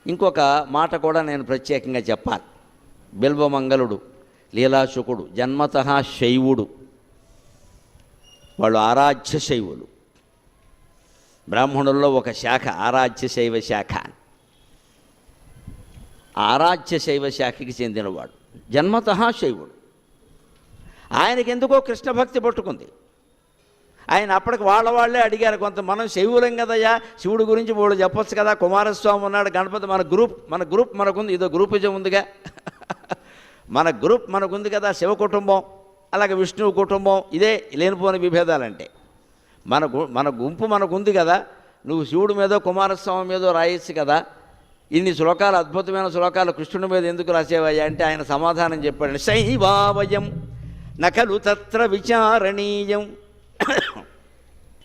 ఇంకొక మాట కూడా నేను ప్రత్యేకంగా చెప్పాలి. బిల్వమంగళుడు, లీలాశుకుడు జన్మతః శైవుడు, వాళ్ళు ఆరాధ్య శైవులు. బ్రాహ్మణుల్లో ఒక శాఖ ఆరాధ్య శైవ శాఖ. ఆరాధ్య శైవ శాఖకి చెందినవాడు, జన్మతః శైవుడు. ఆయనకెందుకో కృష్ణ భక్తి పట్టుకుంది. ఆయన అప్పటికి వాళ్ళే అడిగారు, కొంత మనం శైవులం కదయ్యా, శివుడి గురించి వాళ్ళు చెప్పొచ్చు కదా, కుమారస్వామి ఉన్నాడు, గణపతి, మన గ్రూప్ మనకుంది, ఇదో గ్రూపిజం ఉందిగా, మన గ్రూప్ మనకుంది కదా, శివ కుటుంబం అలాగే విష్ణువు కుటుంబం, ఇదే లేనిపోని విభేదాలంటే. మన గుంపు మనకుంది కదా, నువ్వు శివుడి మీదో కుమారస్వామి మీదో రాయొచ్చు కదా, ఇన్ని శ్లోకాలు, అద్భుతమైన శ్లోకాలు కృష్ణుడి మీద ఎందుకు రాసేవయ్యా అంటే ఆయన సమాధానం చెప్పాడు, శైవావయం నఖలు తత్ర విచారణీయం,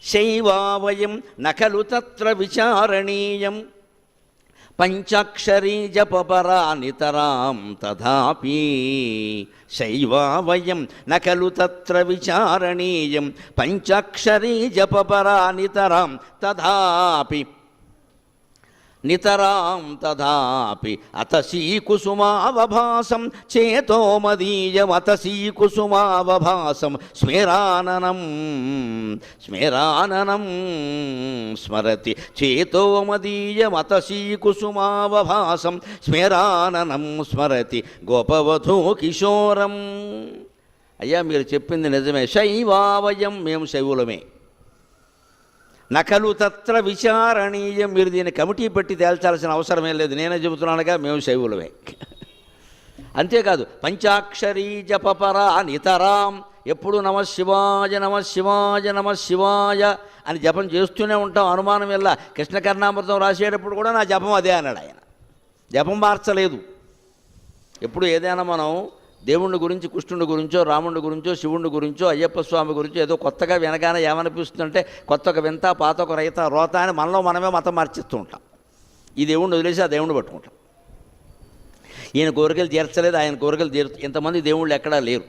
శైవావయం నఖలు తత్ర విచారణీయం, పంచాక్షరీ జపపరా నితరాం తథాపి, శైవావయం నఖలు తత్ర విచారణీయం, పంచాక్షరీ జపపరా నితరాం తథాపి, నితరాం తథాపి అతసీ కుసుమావభాసం చేతో మదీయం, అతసీ కుసుమావభాసం స్మేరాననం స్మరతి చేతో మదీయం, అతసీ కుసుమావభాసం స్మేరాననం స్మరతి గోపవధూ కిశోరం. అయ్యా మీరు చెప్పింది నిజమే, శైవావయం మేము శైవులమే, నఖలు తత్ర విచారణీయం, మీరు దీన్ని కమిటీ పెట్టి తేల్చాల్సిన అవసరమే లేదు, నేనే చెబుతున్నానుగా మేము శైవులమే. అంతేకాదు పంచాక్షరీ జపపరా నితరాం, ఎప్పుడు నమశివాయ నమశివాయ నమశివాయ అని జపం చేస్తూనే ఉంటాం, అనుమానం వెళ్ళా. కృష్ణ కర్ణామృతం రాసేటప్పుడు కూడా నా జపం అదే అన్నాడు ఆయన, జపం మార్చలేదు. ఎప్పుడు ఏదైనా మనం దేవుణ్ణి గురించి, కృష్ణుడి గురించో, రాముడి గురించో, శివుడి గురించో, అయ్యప్ప స్వామి గురించో ఏదో కొత్తగా వినగానే ఏమనిపిస్తుందంటే కొత్త ఒక వింత, పాత ఒక రైత, రోత అని మనలో మనమే మతం మార్చిస్తూ ఉంటాం. ఈ దేవుణ్ణి వదిలేసి ఆ దేవుణ్ణి పట్టుకుంటాం. ఈయన కోరికలు తీర్చలేదు, ఆయన కోరికలు ఇంతమంది దేవుళ్ళు ఎక్కడా లేరు.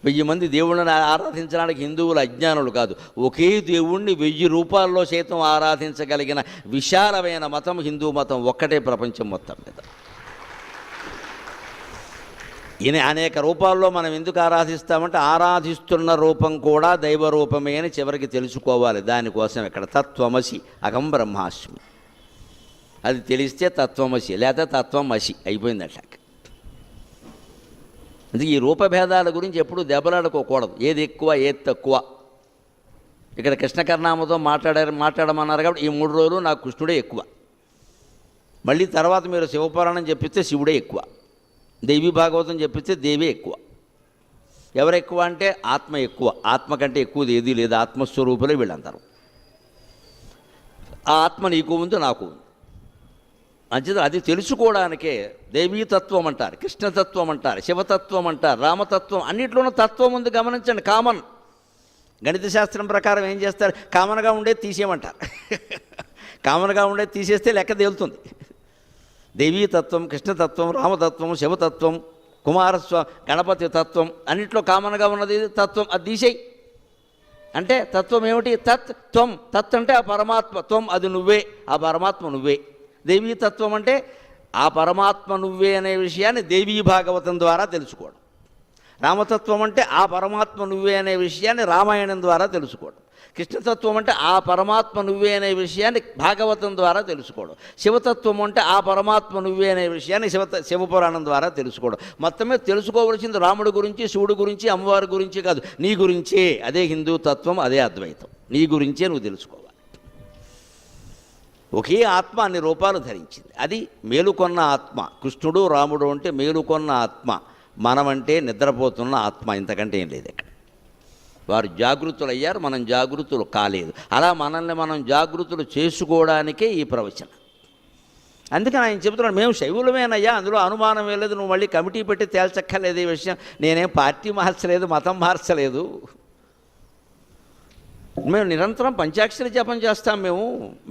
1000 మంది దేవుళ్ళని ఆరాధించడానికి హిందువులు అజ్ఞానులు కాదు, ఒకే దేవుణ్ణి 1000 రూపాల్లో సైతం ఆరాధించగలిగిన విశాలమైన మతం హిందూ మతం ఒక్కటే ప్రపంచం మొత్తం మీద. ఈయన అనేక రూపాల్లో మనం ఎందుకు ఆరాధిస్తామంటే ఆరాధిస్తున్న రూపం కూడా దైవ రూపమే అని చివరికి తెలుసుకోవాలి. దానికోసం ఇక్కడ తత్వమసి అహం బ్రహ్మాస్మి, అది తెలిస్తే తత్వమసి, లేకపోతే తత్వమసి అయిపోయిందట. అందుకే ఈ రూపభేదాల గురించి ఎప్పుడూ దెబ్బలాడుకోకూడదు, ఏది ఎక్కువ ఏది తక్కువ. ఇక్కడ కృష్ణ కర్ణామృతం మాట్లాడమన్నారు కాబట్టి ఈ 3 రోజులు నాకు కృష్ణుడే ఎక్కువ, మళ్ళీ తర్వాత మీరు శివపురాణం చెప్పిస్తే శివుడే ఎక్కువ, దేవీ భాగవతం చెప్పిస్తే దేవే ఎక్కువ. ఎవరు ఎక్కువ అంటే ఆత్మ ఎక్కువ, ఆత్మ కంటే ఎక్కువది ఏదీ లేదు, ఆత్మస్వరూపులే వీళ్ళందరూ. ఆ ఆత్మ నీకు ఉంది, నాకు ఉంది. మంచిది, అది తెలుసుకోవడానికే దేవీతత్వం అంటారు, కృష్ణతత్వం అంటారు, శివతత్వం అంటారు, రామతత్వం, అన్నింటిలోనూ తత్వం ఉంది. గమనించండి, కామన్. గణిత శాస్త్రం ప్రకారం ఏం చేస్తారు, కామన్గా ఉండేది తీసేయమంటారు. కామన్గా ఉండేది తీసేస్తే లెక్క తేలుతుంది. దేవీతత్వం, కృష్ణతత్వం, రామతత్వం, శివతత్వం, గణపతి తత్వం, అన్నింటిలో కామన్గా ఉన్నది తత్వం, అది తీసేయి. అంటే తత్వం ఏమిటి? త్వం. తత్ అంటే ఆ పరమాత్మ, త్వం అది నువ్వే, ఆ పరమాత్మ నువ్వే. దేవీతత్వం అంటే ఆ పరమాత్మ నువ్వే అనే విషయాన్ని దేవీ భాగవతం ద్వారా తెలుసుకోవడం. రామతత్వం అంటే ఆ పరమాత్మ నువ్వే అనే విషయాన్ని రామాయణం ద్వారా తెలుసుకోవడం. కృష్ణతత్వం అంటే ఆ పరమాత్మ నువ్వే అనే విషయాన్ని భాగవతం ద్వారా తెలుసుకోవడం. శివతత్వం అంటే ఆ పరమాత్మ నువ్వే అనే విషయాన్ని శివపురాణం ద్వారా తెలుసుకోవడం. మొత్తమే తెలుసుకోవలసింది రాముడి గురించి, శివుడి గురించి, అమ్మవారి గురించి కాదు, నీ గురించే. అదే హిందూ తత్వం, అదే అద్వైతం. నీ గురించే నువ్వు తెలుసుకోవాలి. ఒకే ఆత్మ అన్ని రూపాలు ధరించింది, అది మేలుకొన్న ఆత్మ. కృష్ణుడు, రాముడు అంటే మేలుకొన్న ఆత్మ, మనమంటే నిద్రపోతున్న ఆత్మ, ఇంతకంటే ఏం లేదు ఇక్కడ. వారు జాగృతులు అయ్యారు, మనం జాగృతులు కాలేదు. అలా మనల్ని మనం జాగృతులు చేసుకోవడానికే ఈ ప్రవచనం. అందుకని ఆయన చెబుతున్నాడు, మేము శైవులమేనయ్యా, అందులో అనుమానం లేదు, నువ్వు మళ్ళీ కమిటీ పెట్టి తేల్చక్కర్లేదు ఈ విషయం. నేనేం పార్టీ మార్చలేదు, మతం మార్చలేదు. మేము నిరంతరం పంచాక్షరి జపం చేస్తాం. మేము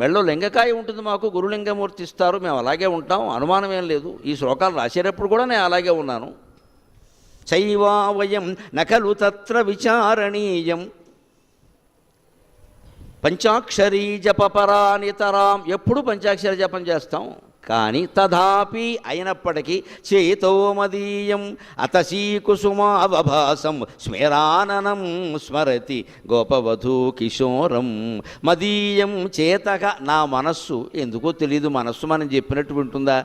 మెళ్ళో లింగకాయ ఉంటుంది, మాకు గురులింగమూర్తి ఇస్తారు, మేము అలాగే ఉంటాం, అనుమానం ఏం లేదు. ఈ శ్లోకాలు రాసేటప్పుడు కూడా నేను అలాగే ఉన్నాను. శైవావయం నఖలు తత్ర విచారణీయం, పంచాక్షరీ జపపరా నితరాం. ఎప్పుడు పంచాక్షరి జపం చేస్తాం. కానీ తథాపి అయినప్పటికీ చేతో మదీయం అతసీ కుసుమావభాసం స్మరాననం స్మరతి గోపవధూ కిశోరం. మదీయం చేతగా నా మనస్సు, ఎందుకో తెలియదు మనస్సు మనం చెప్పినట్టు వింటుందా?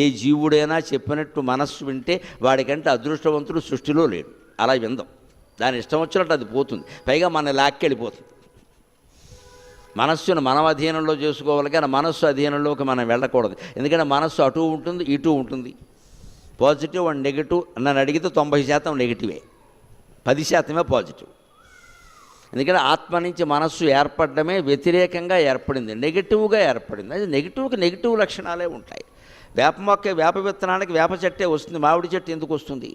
ఏ జీవుడైనా చెప్పినట్టు మనస్సు వింటే వాడికంటే అదృష్టవంతుడు సృష్టిలో లేడు. అలా విందాం, దాని ఇష్టం వచ్చినట్టు అది పోతుంది, పైగా మన లాక్కెళ్ళిపోతుంది. మనస్సును మనం అధీనంలో చేసుకోవాలి కానీ మనస్సు అధీనంలోకి మనం వెళ్ళకూడదు. ఎందుకంటే మనస్సు అటు ఉంటుంది ఇటు ఉంటుంది. పాజిటివ్ అండ్ నెగిటివ్ నన్ను అడిగితే 90% నెగిటివే, 10% పాజిటివ్. ఎందుకంటే ఆత్మ నుంచి మనస్సు ఏర్పడమే వ్యతిరేకంగా ఏర్పడింది, నెగిటివ్గా ఏర్పడింది. అది నెగిటివ్కి నెగిటివ్ లక్షణాలే ఉంటాయి. వేప మొక్క, వేప విత్తనానికి వేప చెట్టే వస్తుంది, మామిడి చెట్టు ఎందుకు వస్తుంది?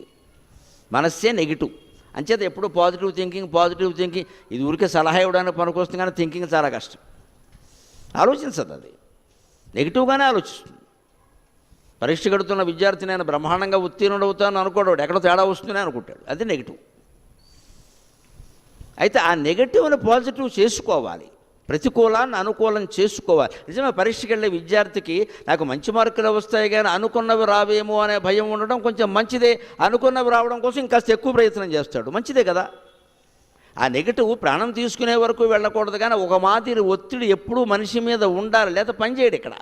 మనస్సే నెగిటివ్. అంచేత ఎప్పుడు పాజిటివ్ థింకింగ్ ఇది ఊరికే సలహా ఇవ్వడానికి పనికొస్తుంది, కానీ థింకింగ్ చాలా కష్టం. ఆలోచించదు, అది నెగిటివ్గానే ఆలోచిస్తుంది. పరీక్ష కడుతున్న విద్యార్థి నేను బ్రహ్మాండంగా ఉత్తీర్ణుడు అవుతాను అనుకోడు, ఎక్కడో తేడా వస్తుందని అనుకుంటాడు, అది నెగిటివ్. అయితే ఆ నెగిటివ్ని పాజిటివ్ చేసుకోవాలి, ప్రతికూలాన్ని అనుకూలం చేసుకోవాలి. నిజమే, పరీక్షకి వెళ్ళే విద్యార్థికి నాకు మంచి మార్కులు వస్తాయి కానీ అనుకున్నవి రావేమో అనే భయం ఉండడం కొంచెం మంచిదే. అనుకున్నవి రావడం కోసం ఇంకాస్త ఎక్కువ ప్రయత్నం చేస్తాడు, మంచిదే కదా. ఆ నెగిటివ్ ప్రాణం తీసుకునే వరకు వెళ్ళకూడదు, కానీ ఒక మాదిరి ఒత్తిడి ఎప్పుడూ మనిషి మీద ఉండాలి, లేదా పనిచేయడు. ఇక్కడ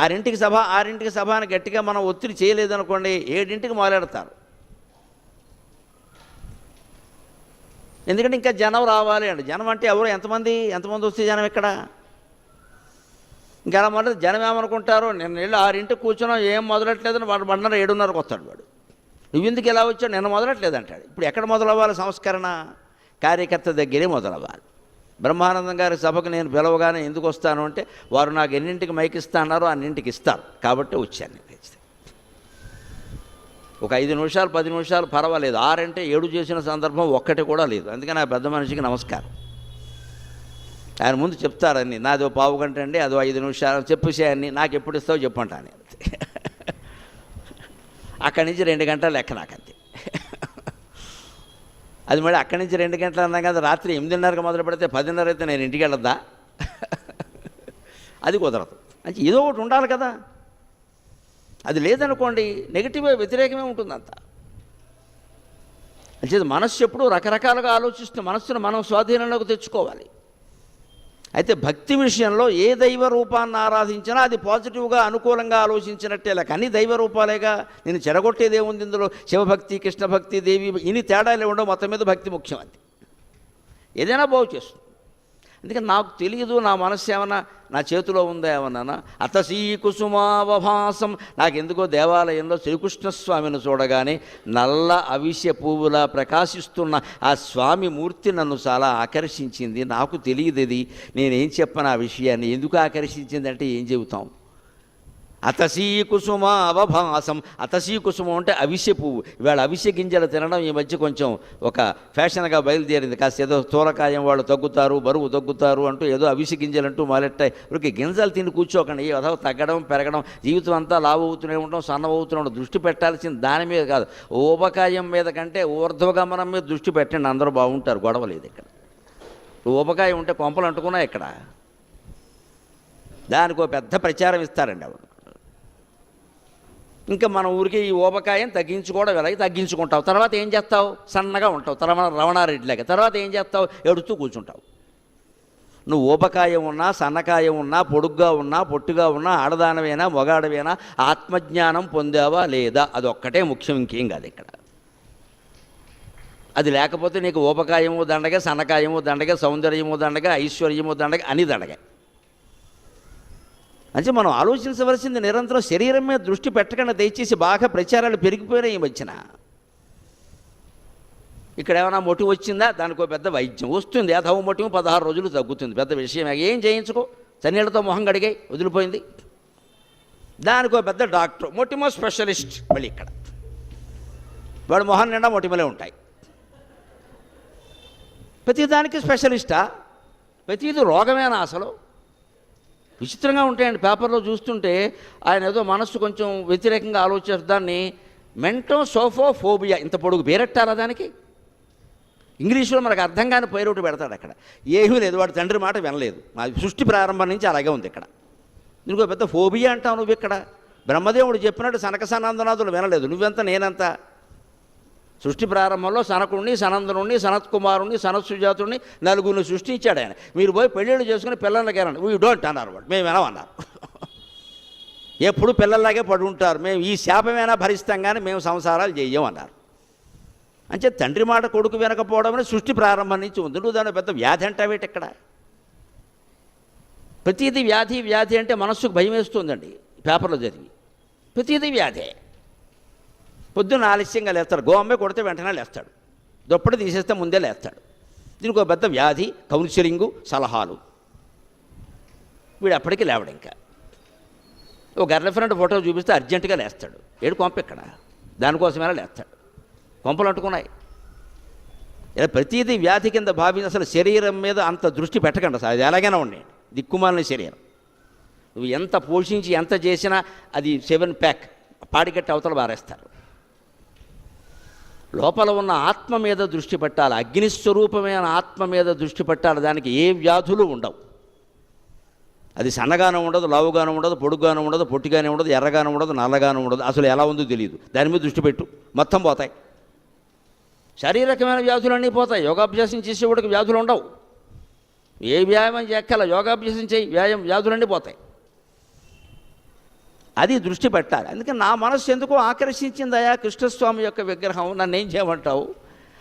6ంటికి సభ అని గట్టిగా మనం ఒత్తిడి చేయలేదనుకోండి, 7ంటికి మొదలెడతారు. ఎందుకంటే ఇంకా జనం రావాలి అండి. జనం అంటే ఎవరు, ఎంతమంది వస్తే జనం ఇక్కడ? ఇంకా అలా మొదలు జనం ఏమనుకుంటారు, నిన్న వెళ్ళి 6ంటికి కూర్చున్నాం ఏం మొదలట్లేదని వాడు 7:30కి వస్తాడు. వాడు నువ్వు ఎందుకు ఎలా వచ్చావు, నిన్న మొదలట్లేదు అంటాడు. ఇప్పుడు ఎక్కడ మొదలవ్వాలి సంస్కరణ? కార్యకర్త దగ్గరే మొదలవ్వాలి. బ్రహ్మానందం గారి సభకు నేను పిలవగానే ఎందుకు వస్తాను అంటే, వారు నాకు ఎన్నింటికి మైక్ ఇస్తా అన్నారో అన్నింటికి ఇస్తారు కాబట్టి వచ్చాను. నేను ఒక 5 నిమిషాలు 10 నిమిషాలు పర్వాలేదు, 6 అంటే 7 చేసిన సందర్భం ఒక్కటి కూడా లేదు. అందుకని ఆ పెద్ద మనిషికి నమస్కారం. ఆయన ముందు చెప్తారని, నాది 1/4 గంట అండి, అదో 5 నిమిషాలు చెప్పేసేయన్ని, నాకు ఎప్పుడు ఇస్తావో చెప్పంటాను. అక్కడి నుంచి 2 గంటల లెక్క నాకంతే. అది మళ్ళీ అక్కడి నుంచి 2 గంటలు అన్నా కదా, రాత్రి 8:30కి మొదలు పెడితే 10:30 అయితే నేను ఇంటికి వెళ్ళొద్దా? అది కుదరదు. అంటే ఏదో ఒకటి ఉండాలి కదా. అది లేదనుకోండి నెగిటివే, వ్యతిరేకమే ఉంటుందంత. అంటే మనస్సు ఎప్పుడూ రకరకాలుగా ఆలోచిస్తుంది, మనస్సును మనం స్వాధీనంలోకి తెచ్చుకోవాలి. అయితే భక్తి విషయంలో ఏ దైవ రూపాన్ని ఆరాధించినా అది పాజిటివ్గా అనుకూలంగా ఆలోచించినట్టే లెక్క. అన్ని దైవ రూపాలేగా, నేను చెడగొట్టేది ఏముంది ఇందులో? శివభక్తి, కృష్ణభక్తి, దేవి, ఇన్ని తేడాలు ఉండవు, మొత్తం మీద భక్తి ముఖ్యం. అది ఏదైనా బాగు చేస్తుంది. అందుకని నాకు తెలియదు, నా మనస్సు ఏమన్నా నా చేతిలో ఉందా ఏమన్నా. అతసీ కుసుమావభాసం, నాకెందుకో దేవాలయంలో శ్రీకృష్ణస్వామిని చూడగానే నల్ల అవిశ్య పువ్వులా ప్రకాశిస్తున్న ఆ స్వామి మూర్తి నన్ను చాలా ఆకర్షించింది. నాకు తెలియదు, నేనేం చెప్పను ఆ విషయాన్ని. ఎందుకు ఆకర్షించిందంటే ఏం చెబుతాం? అతసీ కుసుమ అవభాసం. అతసీ కుసుమం అంటే అవిశ్య పువ్వు. ఇవాళ అవిశ్య గింజలు తినడం ఈ మధ్య కొంచెం ఒక ఫ్యాషన్గా బయలుదేరింది. కాస్త ఏదో స్థూలకాయం వాళ్ళు తగ్గుతారు, బరువు తగ్గుతారు అంటూ ఏదో అవిశ్య గింజలు అంటూ మొదలెట్టాయి. ఇప్పటికి గింజలు తిని కూర్చోకండి, ఏదో తగ్గడం పెరగడం, జీవితం అంతా లావు అవుతూనే ఉండడం, సన్నం అవుతూనే ఉండడం. దృష్టి పెట్టాల్సింది దాని మీద కాదు, ఊబకాయం మీద కంటే ఊర్ధ్వగమనం మీద దృష్టి పెట్టండి, అందరూ బాగుంటారు, గొడవ లేదు ఇక్కడ. ఊబకాయం ఉంటే కొంపలు అంటుకున్నా ఇక్కడ, దానికి పెద్ద ప్రచారం ఇస్తారండి ఆవిడ. ఇంకా మన ఊరికి ఈ ఊబకాయం తగ్గించుకోవడం ఎలాగే తగ్గించుకుంటావు, తర్వాత ఏం చేస్తావు? సన్నగా ఉంటావు, తర్వాత రమణారెడ్డిలాగా. తర్వాత ఏం చేస్తావు? ఎడుతూ కూర్చుంటావు. నువ్వు ఊబకాయం ఉన్నా, సన్నకాయం ఉన్నా, పొడుగ్గా ఉన్నా, పొట్టుగా ఉన్నా, ఆడదానవేనా మొగాడవేనా, ఆత్మజ్ఞానం పొందావా లేదా, అదొక్కటే ముఖ్యం, ఇంకేం కాదు ఇక్కడ. అది లేకపోతే నీకు ఊబకాయము దండగా, సన్నకాయము దండగా, సౌందర్యము దండగా, ఐశ్వర్యము దండగా, అని దండగా. అంటే మనం ఆలోచించవలసింది నిరంతరం శరీరం మీద దృష్టి పెట్టకుండా దయచేసి. బాగా ప్రచారాలు పెరిగిపోయినాయి ఈ మధ్యన. ఇక్కడ ఏమైనా మొటి వచ్చిందా, దానికో పెద్ద వైద్యం వస్తుంది. అథవ మొటిము 16 రోజులు తగ్గుతుంది, పెద్ద విషయం. ఏం చేయించుకో, చన్నీళ్ళతో మొహం కడిగాయి, వదిలిపోయింది. దానికో పెద్ద డాక్టర్, మొటిమో స్పెషలిస్ట్. మళ్ళీ ఇక్కడ వాడు మొహం నిండా మొటిమలే ఉంటాయి. ప్రతిదానికి స్పెషలిస్టా? ప్రతిది రోగమేనా అసలు? విచిత్రంగా ఉంటాయండి. పేపర్లో చూస్తుంటే ఆయన ఏదో మనస్సు కొంచెం వ్యతిరేకంగా ఆలోచిస్తారు, దాన్ని మెంటోసోఫోఫోబియా, ఇంత పొడుగు పేరెట్టాలా దానికి? ఇంగ్లీష్లో మనకు అర్థం కాని పేరోటి పెడతాడు అక్కడ. ఏమీ లేదు, వాడి తండ్రి మాట వినలేదు. మా సృష్టి ప్రారంభం నుంచి అలాగే ఉంది ఇక్కడ. నీకు పెద్ద ఫోబియా అంటావు నువ్వు ఇక్కడ. బ్రహ్మదేవుడు చెప్పినట్టు సనక సనందనాథులు వినలేదు, నువ్వెంత నేనంత. సృష్టి ప్రారంభంలో సనకుణ్ణి, సనందనుణ్ణి, సనత్కుమారుణ్ణి, సనత్సుజాతుడిని నలుగురిని సృష్టించాడు ఆయన. మీరు పోయి పెళ్ళిళ్ళు చేసుకుని పిల్లలకి అనండి, వీ డోంట్ అన్నారు వాడు, మేము వినమన్నారు. ఎప్పుడు పిల్లల్లాగే పడి ఉంటారు, మేము ఈ శాపమైనా భరిస్తాం కానీ మేము సంసారాలు చెయ్యం అన్నారు. అంటే తండ్రి మాట కొడుకు వినకపోవడం అనేది సృష్టి ప్రారంభం నుంచి ఉంది. నువ్వు దాని పెద్ద వ్యాధి అంటావేటి ఇక్కడ. ప్రతిదీ వ్యాధి వ్యాధి అంటే మనస్సుకు భయం వేస్తుందండి. పేపర్లో చదివి ప్రతిదీ వ్యాధే. పొద్దున్న ఆలస్యంగా లేస్తాడు, గోంబే కొడితే వెంటనే లేస్తాడు, దుప్పటి తీసేస్తే ముందే లేస్తాడు. దీనికి ఒక పెద్ద వ్యాధి, కౌన్సిలింగు, సలహాలు. వీడు అప్పటికి లేవడు. ఇంకా ఓ గర్ల్ ఫ్రెండ్ ఫోటో చూపిస్తే అర్జెంటుగా లేస్తాడు. ఏడు కొంప ఇక్కడ, దానికోసమైనా లేస్తాడు. కొంపలు అంటుకున్నాయి. ఇలా ప్రతిదీ వ్యాధి కింద భావించి అసలు శరీరం మీద అంత దృష్టి పెట్టకండి. అసలు అది ఎలాగైనా ఉండండి, దిక్కుమాలిన శరీరం. నువ్వు ఎంత పోషించి ఎంత చేసినా అది 7 ప్యాక్ పాడికట్టి అవతల బారేస్తారు. లోపల ఉన్న ఆత్మ మీద దృష్టి పెట్టాలి, అగ్నిస్వరూపమైన ఆత్మ మీద దృష్టి పెట్టాలి. దానికి ఏ వ్యాధులు ఉండవు. అది సన్నగానే ఉండదు, లావుగానే ఉండదు, పొడుగ్గానే ఉండదు, పొట్టిగానే ఉండదు, ఎర్రగానే ఉండదు, నల్లగానే ఉండదు. అసలు ఎలా ఉందో తెలియదు. దాని మీద దృష్టి పెట్టు, మొత్తం పోతాయి. శారీరకమైన వ్యాధులన్నీ పోతాయి. యోగాభ్యాసం చేసేవాడికి వ్యాధులు ఉండవు. ఏ వ్యాయామం చేయక్కల, యోగాభ్యాసం చేయి, వ్యాధులన్నీ పోతాయి. అది దృష్టి పెట్టాలి. అందుకని నా మనస్సు ఎందుకో ఆకర్షించిందయా కృష్ణస్వామి యొక్క విగ్రహం. నన్ను ఏం చేయమంటావు?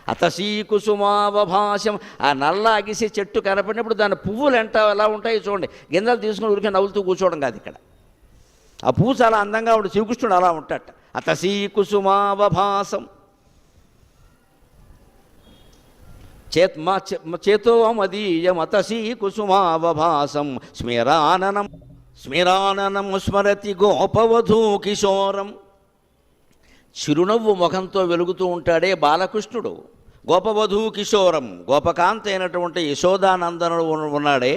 అతసీ కుసుమావభాసం. ఆ నల్ల అగిసే చెట్టు కనపడినప్పుడు దాని పువ్వులు ఎలా ఉంటాయి చూడండి. గింజలు తీసుకుని ఊరికే నవ్వులుతూ కూర్చోవడం కాదు ఇక్కడ. ఆ పువ్వు చాలా అందంగా ఉంటుంది. శ్రీకృష్ణుడు అలా ఉంటాట. అతసీ కుసుమావభాసం. చేతో మదీయం అతసీ కుసుమావభాసం స్మిరాననం స్మరతి గోపవధూ కిశోరం. చిరునవ్వు ముఖంతో వెలుగుతూ ఉంటాడే బాలకృష్ణుడు. గోపవధూ కిశోరం, గోపకాంత అయినటువంటి యశోదానందనుడు ఉన్నాడే,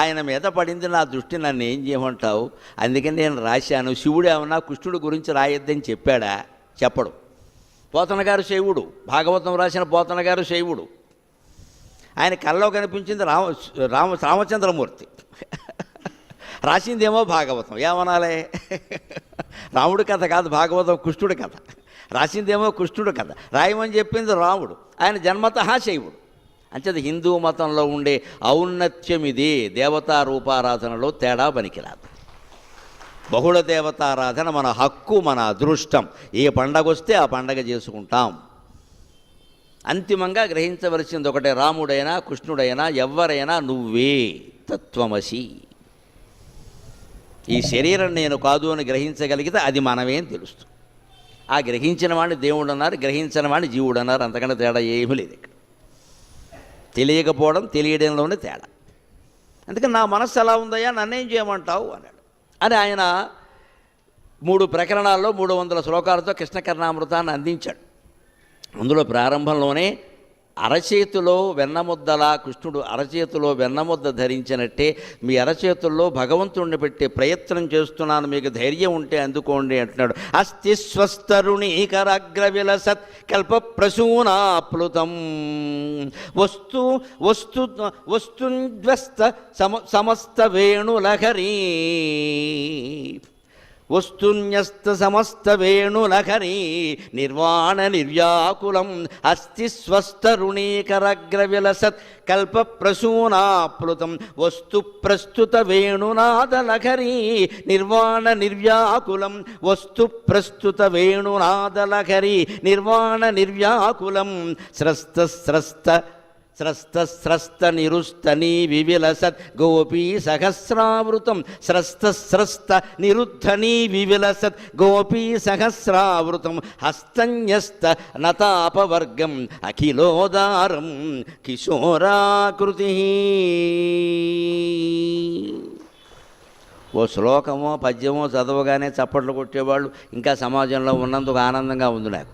ఆయన మీద పడింది నా దృష్టి. నన్ను ఏం చేయమంటావు? అందుకని నేను రాశాను. శివుడు ఏమన్నా కృష్ణుడి గురించి రాయొద్దని చెప్పాడా? చెప్పడు. పోతన గారు శైవుడు, భాగవతం రాసిన పోతన గారు శైవుడు. ఆయన కల్లో కనిపించింది రామచంద్రమూర్తి, రాసిందేమో భాగవతం. ఏమనాలే? రాముడి కథ కాదు భాగవతం, కృష్ణుడి కథ. రాసిందేమో కృష్ణుడి కథ, రాయమని చెప్పింది రాముడు. ఆయన జన్మతః శైవుడు. అంచేది హిందూ మతంలో ఉండే ఔన్నత్యం ఇది. దేవతా రూపారాధనలో తేడా పనికిరాదు. బహుళ దేవతారాధన మన హక్కు, మన అదృష్టం. ఏ పండగ వస్తే ఆ పండగ చేసుకుంటాం. అంతిమంగా గ్రహించవలసింది ఒకటే, రాముడైనా కృష్ణుడైనా ఎవరైనా నువ్వే తత్వమసి. ఈ శరీరం నేను కాదు అని గ్రహించగలిగితే అది మనమేం తెలుస్తుంది. ఆ గ్రహించిన వాడిని దేవుడు అన్నారు, గ్రహించిన వాడిని జీవుడు అన్నారు. అంతకన్నా తేడా ఏమీ లేదు ఇక్కడ. తెలియకపోవడం తెలియడంలోనే తేడా. అందుకని నా మనస్సు ఎలా ఉందయ్యా, నన్నేం చేయమంటావు అన్నాడు. అని ఆయన 3 ప్రకరణాల్లో 300 శ్లోకాలతో కృష్ణకర్ణామృతాన్ని అందించాడు. అందులో ప్రారంభంలోనే అరచేతిలో వెన్నముద్దలా, కృష్ణుడు అరచేతిలో వెన్నముద్ద ధరించినట్టే మీ అరచేతుల్లో భగవంతుడిని పెట్టే ప్రయత్నం చేస్తున్నాను, మీకు ధైర్యం ఉంటే అందుకోండి అంటున్నాడు. అస్తి స్వస్తరుణీకరాగ్ర విలసత్ కల్ప ప్రసూనాప్లుతం వస్తున్ధ్వస్త సమస్త వేణులహరీ వస్తున్యస్త సమస్త వేణులహరీ నిర్వాణ నిర్వ్యాకులం అస్తి స్వస్తరుణీకరగ్ర విలసత్ కల్ప ప్రసూనాప్లుతం వస్తు ప్రస్తుత వేణునాదలహరీ నిర్వాణ నిర్వ్యాకులం వస్తు ప్రస్తుత వేణునాదలహరీ నిర్వాణ నిర్వ్యాకులం స్రస్త నిరుస్తనీ వివిలసత్ గోపీ సహస్రావృతం స్రస్త నిరుద్ధనీ వివిలసత్ గోపీ సహస్రావృతం హస్తన్యస్త నతాపవర్గం అఖిలోదారం కిశోరాకృతి. ఓ శ్లోకమో పద్యమో చదవగానే చప్పట్లు కొట్టేవాళ్ళు ఇంకా సమాజంలో ఉన్నందుకు ఆనందంగా ఉంది నాకు.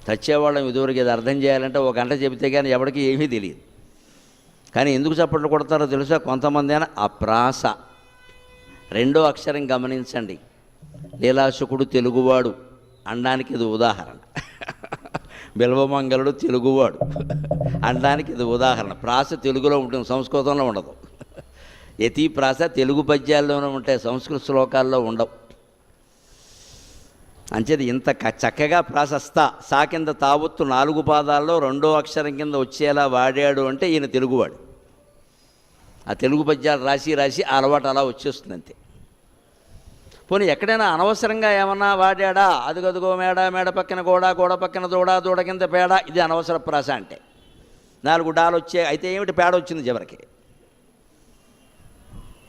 చచ్చేవాళ్ళం ఇదివరకు ఇది అర్థం చేయాలంటే 1 గంట చెబితే కానీ ఎవరికి ఏమీ తెలియదు. కానీ ఎందుకు చప్పట్లు కొడతారో తెలుసా? కొంతమంది అయినా ఆ ప్రాస 2వ అక్షరం గమనించండి. లీలాశుకుడు తెలుగువాడు అనడానికి ఇది ఉదాహరణ. బిల్వమంగళుడు తెలుగువాడు అనడానికి ఇది ఉదాహరణ. ప్రాస తెలుగులో ఉంటుంది, సంస్కృతంలో ఉండదు. యతి ప్రాస తెలుగు పద్యాల్లోనే ఉంటాయి, సంస్కృత శ్లోకాల్లో ఉండవు. అంచేది ఇంత చక్కగా ప్రాసస్తా సా కింద తావొత్తు 4 పాదాల్లో 2వ అక్షరం కింద వచ్చేలా వాడాడు అంటే ఈయన తెలుగువాడు. ఆ తెలుగు పద్యాలు రాసి రాసి ఆ అలవాటు అలా వచ్చేస్తుంది అంతే. పోనీ ఎక్కడైనా అనవసరంగా ఏమన్నా వాడా, అదుగదుగో మేడ, మేడ పక్కన గోడ, గోడ పక్కన దూడ, దూడ కింద పేడ, ఇది అనవసర ప్రాస అంటే. 4 డాలు వచ్చే అయితే ఏమిటి, పేడ వచ్చింది చివరికి.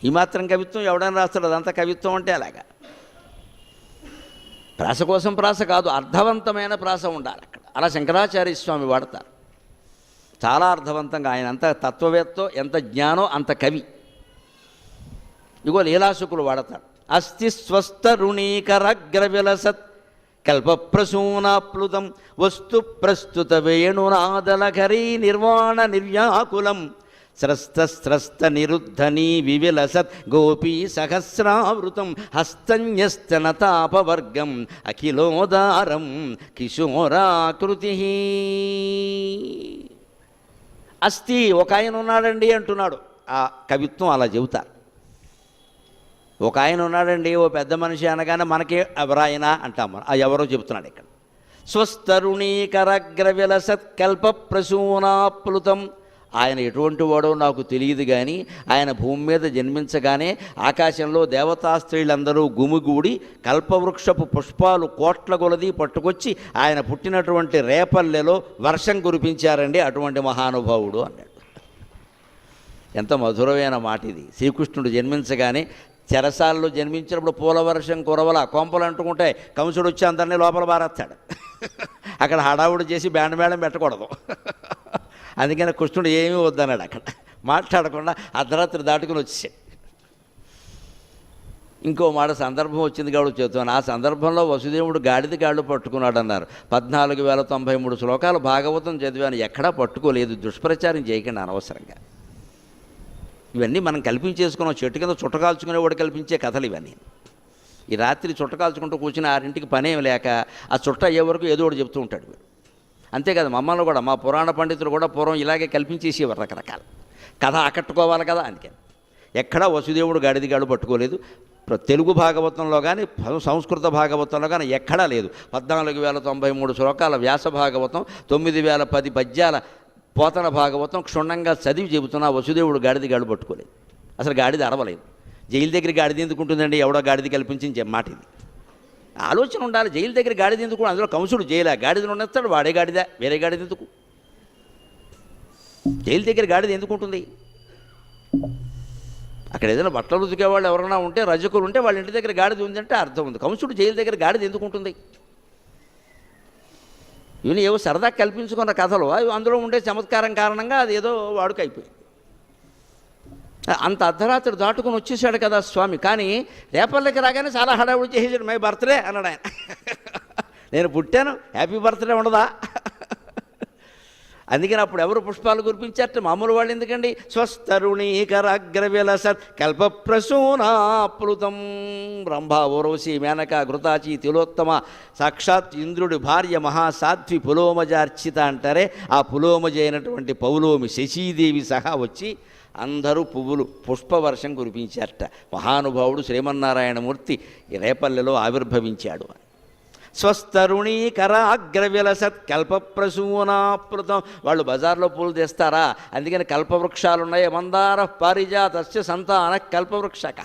ఈ మాత్రం కవిత్వం ఎవడైనా రాస్తాడు, అదంతా కవిత్వం అంటే అలాగా. ప్రాస కోసం ప్రాస కాదు, అర్థవంతమైన ప్రాస ఉండాలి అక్కడ. అలా శంకరాచార్య స్వామి వాడతారు చాలా అర్థవంతంగా. ఆయన అంత తత్వవేత్తో, ఎంత జ్ఞానో అంత కవి. ఇగో లీలాసుకులు వాడతాడు. అస్తి స్వస్థరుణీకరగ్రవిలసత్ కల్పప్రసూనాప్లుతం వస్తు ప్రస్తుత వేణునాదలకరీ నిర్వాణ నిర్వ్యాకులం స్రస్త నిరుద్ధనీ వివిలసత్ గోపీ సహస్రావృతం హస్తన్యస్తనతాపవర్గం అఖిలోదారం కిశోరాకృతి. అస్తి ఒక ఆయన ఉన్నాడండి అంటున్నాడు. ఆ కవిత్వం అలా చెబుతారు. ఒక ఆయన ఉన్నాడండి, ఓ పెద్ద మనిషి అనగానే మనకి ఎవరాయన అంటాం మనం. ఆ ఎవరో చెబుతున్నాడు ఇక్కడ. స్వస్తరుణీకరగ్రవిలసత్ కల్ప ప్రసూనాప్లుతం. ఆయన ఎటువంటి వాడో నాకు తెలియదు, కానీ ఆయన భూమి మీద జన్మించగానే ఆకాశంలో దేవతా స్త్రీలందరూ గుమిగూడి కల్పవృక్షపు పుష్పాలు కోట్ల కొలది పట్టుకొచ్చి ఆయన పుట్టినటువంటి రేపల్లెలో వర్షం కురిపించారండి, అటువంటి మహానుభావుడు అన్నాడు. ఎంత మధురమైన మాట ఇది. శ్రీకృష్ణుడు జన్మించగానే చెరసాల్లో జన్మించినప్పుడు పూల వర్షం కురవల కొంపలు అంటుకుంటాయి. కంసుడు వచ్చి అందరినీ లోపల బారేస్తాడు. అక్కడ హడావుడు చేసి బ్యాండ్ మేళం పెట్టకూడదు. అందుకని కృష్ణుడు ఏమీ వద్దన్నాడు. అక్కడ మాట్లాడకుండా అర్ధరాత్రి దాటుకుని వచ్చేసాడు. ఇంకో మాట సందర్భం వచ్చింది కాబట్టి చెబుతాను. ఆ సందర్భంలో వసుదేవుడు గాడిద కాళ్ళు పట్టుకున్నాడు అన్నారు. 14,093 శ్లోకాలు భాగవతం చదివాను, ఎక్కడా పట్టుకోలేదు. దుష్ప్రచారం చేయకండి అనవసరంగా. ఇవన్నీ మనం కల్పించేసుకున్నాం. చెట్టు కింద చుట్టకాల్చుకునేవాడు కల్పించే కథలు ఇవన్నీ. ఈ రాత్రి చుట్టకాల్చుకుంటూ కూర్చుని 6ంటికి పనేం లేక ఆ చుట్ట అయ్యే వరకు ఏదో ఒకటి చెప్తూ ఉంటాడు వీడు. అంతే కదా, మమ్మల్ని కూడా మా పురాణ పండితులు కూడా పూర్వం ఇలాగే కల్పించేసేవారు రకరకాల కథ ఆకట్టుకోవాలి కదా. అందుకని ఎక్కడా వసుదేవుడు గాడిదిగాడు పట్టుకోలేదు. తెలుగు భాగవతంలో కానీ సంస్కృత భాగవతంలో కానీ ఎక్కడా లేదు. 14,093 శ్లోకాల వ్యాస భాగవతం, 9,010 పద్యాల పోతన భాగవతం క్షుణ్ణంగా చదివి చెబుతున్నా వసుదేవుడు గాడిదిగాడు పట్టుకోలేదు. అసలు గాడిద అరవలేదు. జైలు దగ్గర గాడిద ఎందుకు ఉంటుందండి, ఎవడో గాడిద కల్పించింది మాట ఇది. ఆలోచన ఉండాలి. జైలు దగ్గర గాడిద ఎందుకు? అందులో కంసుడు జైలా గాడిదను ఉండేస్తాడు, వాడే గాడిద, వేరే గాడిద ఎందుకు? జైలు దగ్గర గాడిద ఎందుకు ఉంటుంది? అక్కడ ఏదైనా బట్టలు ఉతికేవాళ్ళు ఎవరైనా ఉంటే, రజకులు ఉంటే వాళ్ళ ఇంటి దగ్గర గాడిద ఉందంటే అర్థం ఉంది. కంసుడు జైలు దగ్గర గాడిద ఎందుకు ఉంటుంది? ఇవన్నీ ఏవో సరదా కల్పించుకున్న కథలు. అవి అందులో ఉండే చమత్కారం కారణంగా అది ఏదో వాడుక అయిపోయింది. అంత అర్ధరాత్రి దాటుకుని వచ్చేసాడు కదా స్వామి. కానీ రేపల్లకి రాగానే చాలా హడావుడి చేసేసాడు. మై బర్త్డే అన్నాడు ఆయన. నేను పుట్టాను, హ్యాపీ బర్త్డే ఉండదా? అందుకని అప్పుడు ఎవరు పుష్పాలు కురిపించారట, మామూలు వాళ్ళు ఎందుకండి. స్వస్తరుణీకరగ్రవిలసత్ కల్పప్రసూనాప్లుతం. రంభా, ఊర్వశి, మేనక, ఘృతాచి, తిలోత్తమ, సాక్షాత్ ఇంద్రుడి భార్య మహాసాధ్వి పులోమజార్చిత అంటారే, ఆ పులోమజ అయినటువంటి పౌలోమి శశీదేవి సహా వచ్చి అందరూ పుష్పవర్షం కురిపించారట. మహానుభావుడు శ్రీమన్నారాయణమూర్తి రేపల్లెలో ఆవిర్భవించాడు. స్వస్తరుణీకరాగ్రవిలసత్ కల్పప్రసూనాప్లుతం. వాళ్ళు బజార్లో పూలు తెస్తారా? అందుకని కల్పవృక్షాలు ఉన్నాయి. మందార పారిజాతస్య సంతాన కల్పవృక్షక.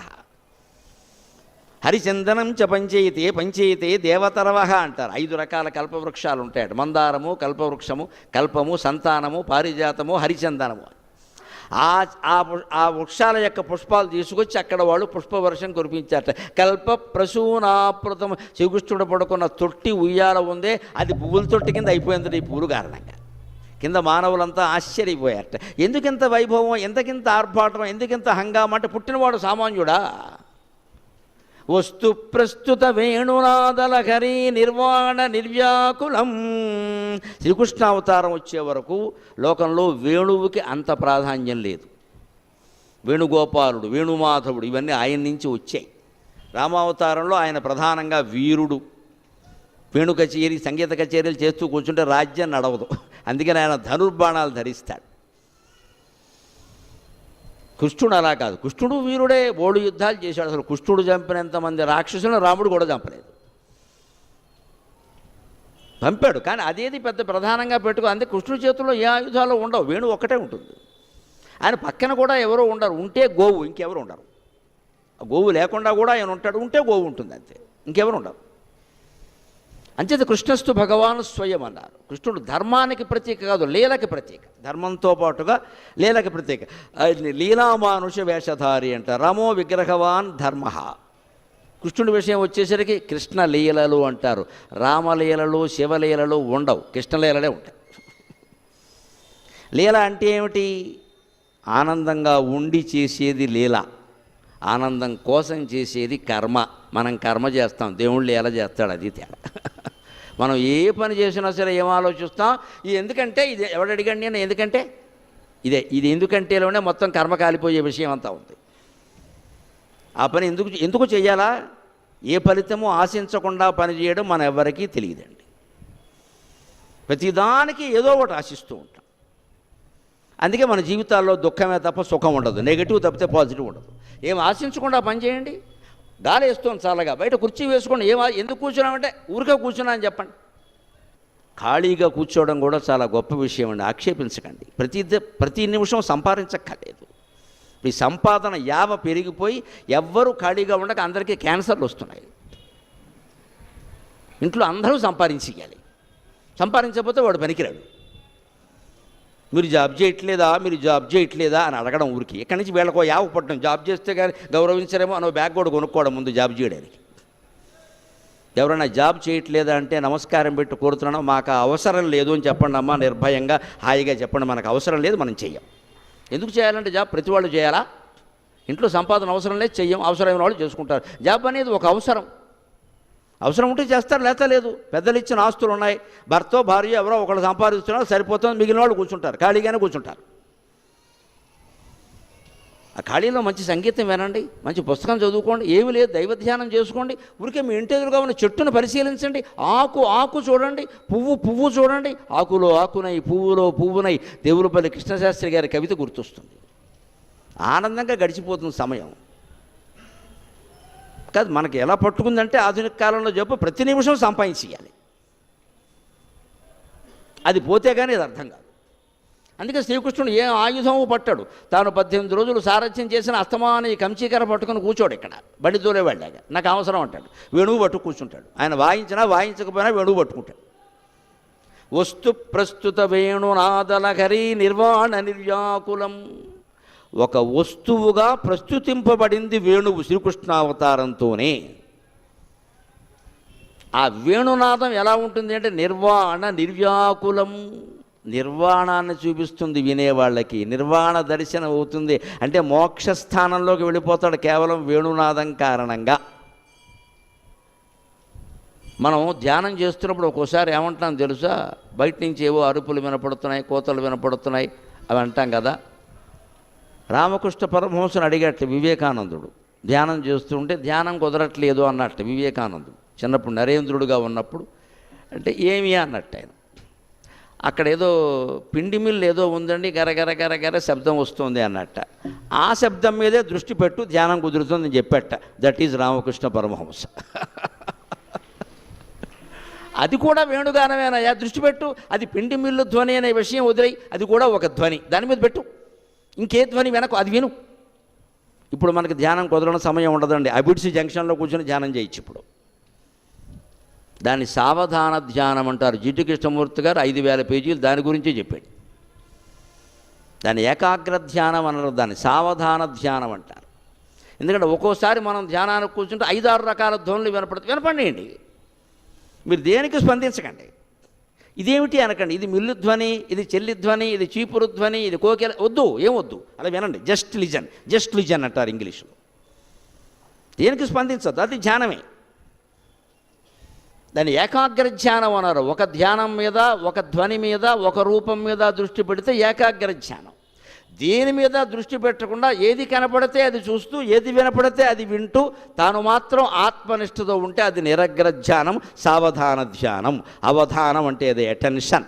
హరిచందనం చ పంచయితే దేవతరవహ అంటారు. 5 రకాల కల్పవృక్షాలు ఉంటాయట. మందారము, కల్పవృక్షము, కల్పము, సంతానము, పారిజాతము, హరిచందనము. ఆ వృక్షాల యొక్క పుష్పాలు తీసుకొచ్చి అక్కడ వాళ్ళు పుష్పవర్షం కురిపించారట. కల్ప ప్రసూనాప్లుతం. శ్రీకృష్ణుడు పడుకున్న తొట్టి ఉయ్యాల ఉందే, అది పువ్వుల తొట్టి కింద అయిపోయింది ఈ పూలు కారణంగా. కింద మానవులంతా ఆశ్చర్యపోయారట. ఎందుకింత వైభవం, ఎంతకింత ఆర్భాటం, ఎందుకింత హంగామా అంటే పుట్టినవాడు సామాన్యుడా? వస్తు ప్రస్తుత వేణునాదలహరి నిర్వాణ నిర్వ్యాకులం. శ్రీకృష్ణావతారం వచ్చే వరకు లోకంలో వేణువుకి అంత ప్రాధాన్యం లేదు. వేణుగోపాలుడు, వేణుమాధవుడు ఇవన్నీ ఆయన నుంచి వచ్చాయి. రామావతారంలో ఆయన ప్రధానంగా వీరుడు. వేణు కచేరీ, సంగీత కచేరీలు చేస్తూ కూర్చుంటే రాజ్యం నడవదు. అందుకని ఆయన ధనుర్బాణాలు ధరిస్తాడు. కృష్ణుడు అలా కాదు. కృష్ణుడు వీరుడే, బోడు యుద్ధాలు చేశాడు. అసలు కృష్ణుడు చంపినంతమంది రాక్షసులను రాముడు కూడా చంపలేదు, పంపాడు. కానీ అదేది పెద్ద ప్రధానంగా పెట్టుకో. అంతే, కృష్ణుడి చేతుల్లో ఏ ఆయుధాలు ఉండవు, వేణువు ఒక్కటే ఉంటుంది. ఆయన పక్కన కూడా ఎవరో ఉండరు, ఉంటే గోవు, ఇంకెవరు ఉండరు. గోవు లేకుండా కూడా ఆయన ఉంటాడు, ఉంటే గోవు ఉంటుంది, అంతే, ఇంకెవరు ఉండరు. అంచేత కృష్ణస్తు భగవాను స్వయం అన్నారు. కృష్ణుడు ధర్మానికి ప్రతీక కాదు, లీలకి ప్రతీక. ధర్మంతో పాటుగా లీలకి ప్రతీక. లీలామానుష వేషధారి అంటారు. రమో విగ్రహవాన్ ధర్మ. కృష్ణుడి విషయం వచ్చేసరికి కృష్ణ లీలలు అంటారు. రామలీలలు శివలీలలు ఉండవు, కృష్ణలీలలే ఉంటాయి. లీల అంటే ఏమిటి? ఆనందంగా ఉండి చేసేది లీల, ఆనందం కోసం చేసేది కర్మ. మనం కర్మ చేస్తాం, దేవుళ్ళు లీల చేస్తాడు, అది తేడా. మనం ఏ పని చేసినా సరే ఏం ఆలోచిస్తాం? ఇది ఎందుకంటే, ఇది ఎవడు అడిగండి నేను, ఎందుకంటే ఇది ఎందుకంటేలోనే మొత్తం కర్మ కాలిపోయే విషయం అంతా ఉంది. ఆ పని ఎందుకు చేయాలా? ఏ ఫలితము ఆశించకుండా పని చేయడం మన ఎవరికీ తెలియదండి. ప్రతిదానికి ఏదో ఒకటి ఆశిస్తూ ఉంటాం. అందుకే మన జీవితాల్లో దుఃఖమే తప్ప సుఖం ఉండదు, నెగిటివ్ తప్పితే పాజిటివ్ ఉండదు. ఏం ఆశించకుండా పని చేయండి. గాలి వేస్తుంది చాలగా, బయట కుర్చీ వేసుకోండి. ఎందుకు కూర్చున్నామంటే ఊరికే కూర్చున్నా అని చెప్పండి. ఖాళీగా కూర్చోవడం కూడా చాలా గొప్ప విషయం అండి, ఆక్షేపించకండి. ప్రతి నిమిషం సంపాదించక్కర్లేదు. ఈ సంపాదన యావ పెరిగిపోయి ఎవ్వరూ ఖాళీగా ఉండక అందరికీ క్యాన్సర్లు వస్తున్నాయి. ఇంట్లో అందరూ సంపాదించేయాలి, సంపాదించకపోతే వాడు పనికిరాడు. మీరు జాబ్ చేయట్లేదా అని అడగడం ఊరికి. ఇక్కడి నుంచి వీళ్ళకో యావ పట్టడం, జాబ్ చేస్తే కానీ గౌరవించరేమో అనో బ్యాగ్ కూడా కొనుక్కోవడం ముందు జాబ్ చేయడానికి. ఎవరైనా జాబ్ చేయట్లేదా అంటే నమస్కారం పెట్టి కోరుతున్నాను, మాకు అవసరం లేదు అని చెప్పండి అమ్మా, నిర్భయంగా హాయిగా చెప్పండి, మనకు అవసరం లేదు, మనం చెయ్యం. ఎందుకు చేయాలంటే జాబ్ ప్రతి వాళ్ళు చేయాలా? ఇంట్లో సంపాదన అవసరం లేదు, చెయ్యం. అవసరమైన వాళ్ళు చేసుకుంటారు. జాబ్ అనేది ఒక అవసరం ఉంటే చేస్తారు, లేత లేదు. పెద్దలు ఇచ్చిన ఆస్తులు ఉన్నాయి, భర్త భార్య ఎవరో ఒకళ్ళు సంపాదిస్తున్నారు, సరిపోతుంది, మిగిలిన వాళ్ళు కూర్చుంటారు, ఖాళీగానే కూర్చుంటారు. ఆ ఖాళీలో మంచి సంగీతం వినండి, మంచి పుస్తకం చదువుకోండి, ఏమీ లేదు, దైవ ధ్యానం చేసుకోండి. ఊరికే మీ ఇంటి ఎదురుగా ఉన్న చెట్టును పరిశీలించండి. ఆకు చూడండి, పువ్వు చూడండి. ఆకులో ఆకునై, పువ్వులో పువ్వునై దేవులపల్లి కృష్ణశాస్త్రి గారి కవిత గుర్తొస్తుంది. ఆనందంగా గడిచిపోతుంది సమయం. కాదు, మనకి ఎలా పట్టుకుందంటే ఆధునిక కాలంలో చెప్పు ప్రతి నిమిషం సంపాదించేయాలి. అది పోతే కానీ అది అర్థం కాదు. అందుకే శ్రీకృష్ణుడు ఏ ఆయుధము పట్టాడు. తాను 18 రోజులు సారథ్యం చేసిన అస్తమాన ఈ కంచీకర పట్టుకుని కూర్చోడు. ఇక్కడ బండి దూరే వెళ్ళాక నాకు అవసరం అంటాడు, వేణువు పట్టు కూర్చుంటాడు. ఆయన వాయించినా వాయించకపోయినా వేణువు పట్టుకుంటాడు. వస్తు ప్రస్తుత వేణునాదలహరి నిర్వాణ నిర్వ్యాకులం. ఒక వస్తువుగా ప్రస్తుతింపబడింది వేణువు శ్రీకృష్ణావతారంతోనే. ఆ వేణునాదం ఎలా ఉంటుంది అంటే నిర్వాణ నిర్వ్యాకులం. నిర్వాణాన్ని చూపిస్తుంది వినేవాళ్ళకి, నిర్వాణ దర్శనం అవుతుంది. అంటే మోక్షస్థానంలోకి వెళ్ళిపోతాడు కేవలం వేణునాదం కారణంగా. మనం ధ్యానం చేస్తున్నప్పుడు ఒక్కోసారి ఏమంటాం తెలుసా? బయట నుంచి ఏవో అరుపులు వినపడుతున్నాయి, కోతలు వినపడుతున్నాయి, అవి అంటాం కదా. రామకృష్ణ పరమహంసను అడిగట్టు వివేకానందుడు, ధ్యానం చేస్తుంటే ధ్యానం కుదరట్లేదు అన్నట్టు వివేకానందుడు. చిన్నప్పుడు నరేంద్రుడుగా ఉన్నప్పుడు అంటే ఏమి అన్నట్టు ఆయన. అక్కడ ఏదో పిండి మిల్లు ఏదో ఉందండి, గరగర గరగర శబ్దం వస్తుంది అన్నట్ట. ఆ శబ్దం మీదే దృష్టి పెట్టు, ధ్యానం కుదురుతుందని చెప్పేట. That is Ramakrishna Paramahamsa. అది కూడా వేణుగానమేనయ్యా, దృష్టి పెట్టు. అది పిండి మిల్లు ధ్వని అనే విషయం వదిలేయి, అది కూడా ఒక ధ్వని, దాని మీద పెట్టు. ఇంకే ధ్వని వెనక అది విను. ఇప్పుడు మనకి ధ్యానం కుదరడం సమయం ఉండదండి. అబిడ్స్ జంక్షన్లో కూర్చొని ధ్యానం చేయొచ్చు. ఇప్పుడు దాన్ని సావధాన ధ్యానం అంటారు. జిడ్డు కృష్ణమూర్తి గారు 5000 పేజీలు దాని గురించే చెప్పాడు. దాన్ని ఏకాగ్ర ధ్యానం అనరు, దాన్ని సావధాన ధ్యానం అంటారు. ఎందుకంటే ఒక్కోసారి మనం ధ్యానానికి కూర్చుంటే 5-6 రకాల ధ్వనులు వినపడండి. మీరు దేనికి స్పందించకండి. ఇదేమిటి అనకండి, ఇది మిల్లు ధ్వని, ఇది చెల్లి ధ్వని, ఇది చీపురు ధ్వని, ఇది కోకిల, వద్దు, ఏమొద్దు, అలా వినండి. జస్ట్ లిజన్ అంటారు ఇంగ్లీష్లో. దేనికి స్పందించద్దు, అది ధ్యానమే. దాన్ని ఏకాగ్ర ధ్యానం అన్నారు. ఒక ధ్యానం మీద, ఒక ధ్వని మీద, ఒక రూపం మీద దృష్టి పెడితే ఏకాగ్ర ధ్యానం. దేని మీద దృష్టి పెట్టకుండా ఏది కనపడితే అది చూస్తూ, ఏది వినపడితే అది వింటూ తాను మాత్రం ఆత్మనిష్టతో ఉంటే అది నిరగ్ర ధ్యానం, సావధాన ధ్యానం. అవధానం అంటే అది అటెన్షన్.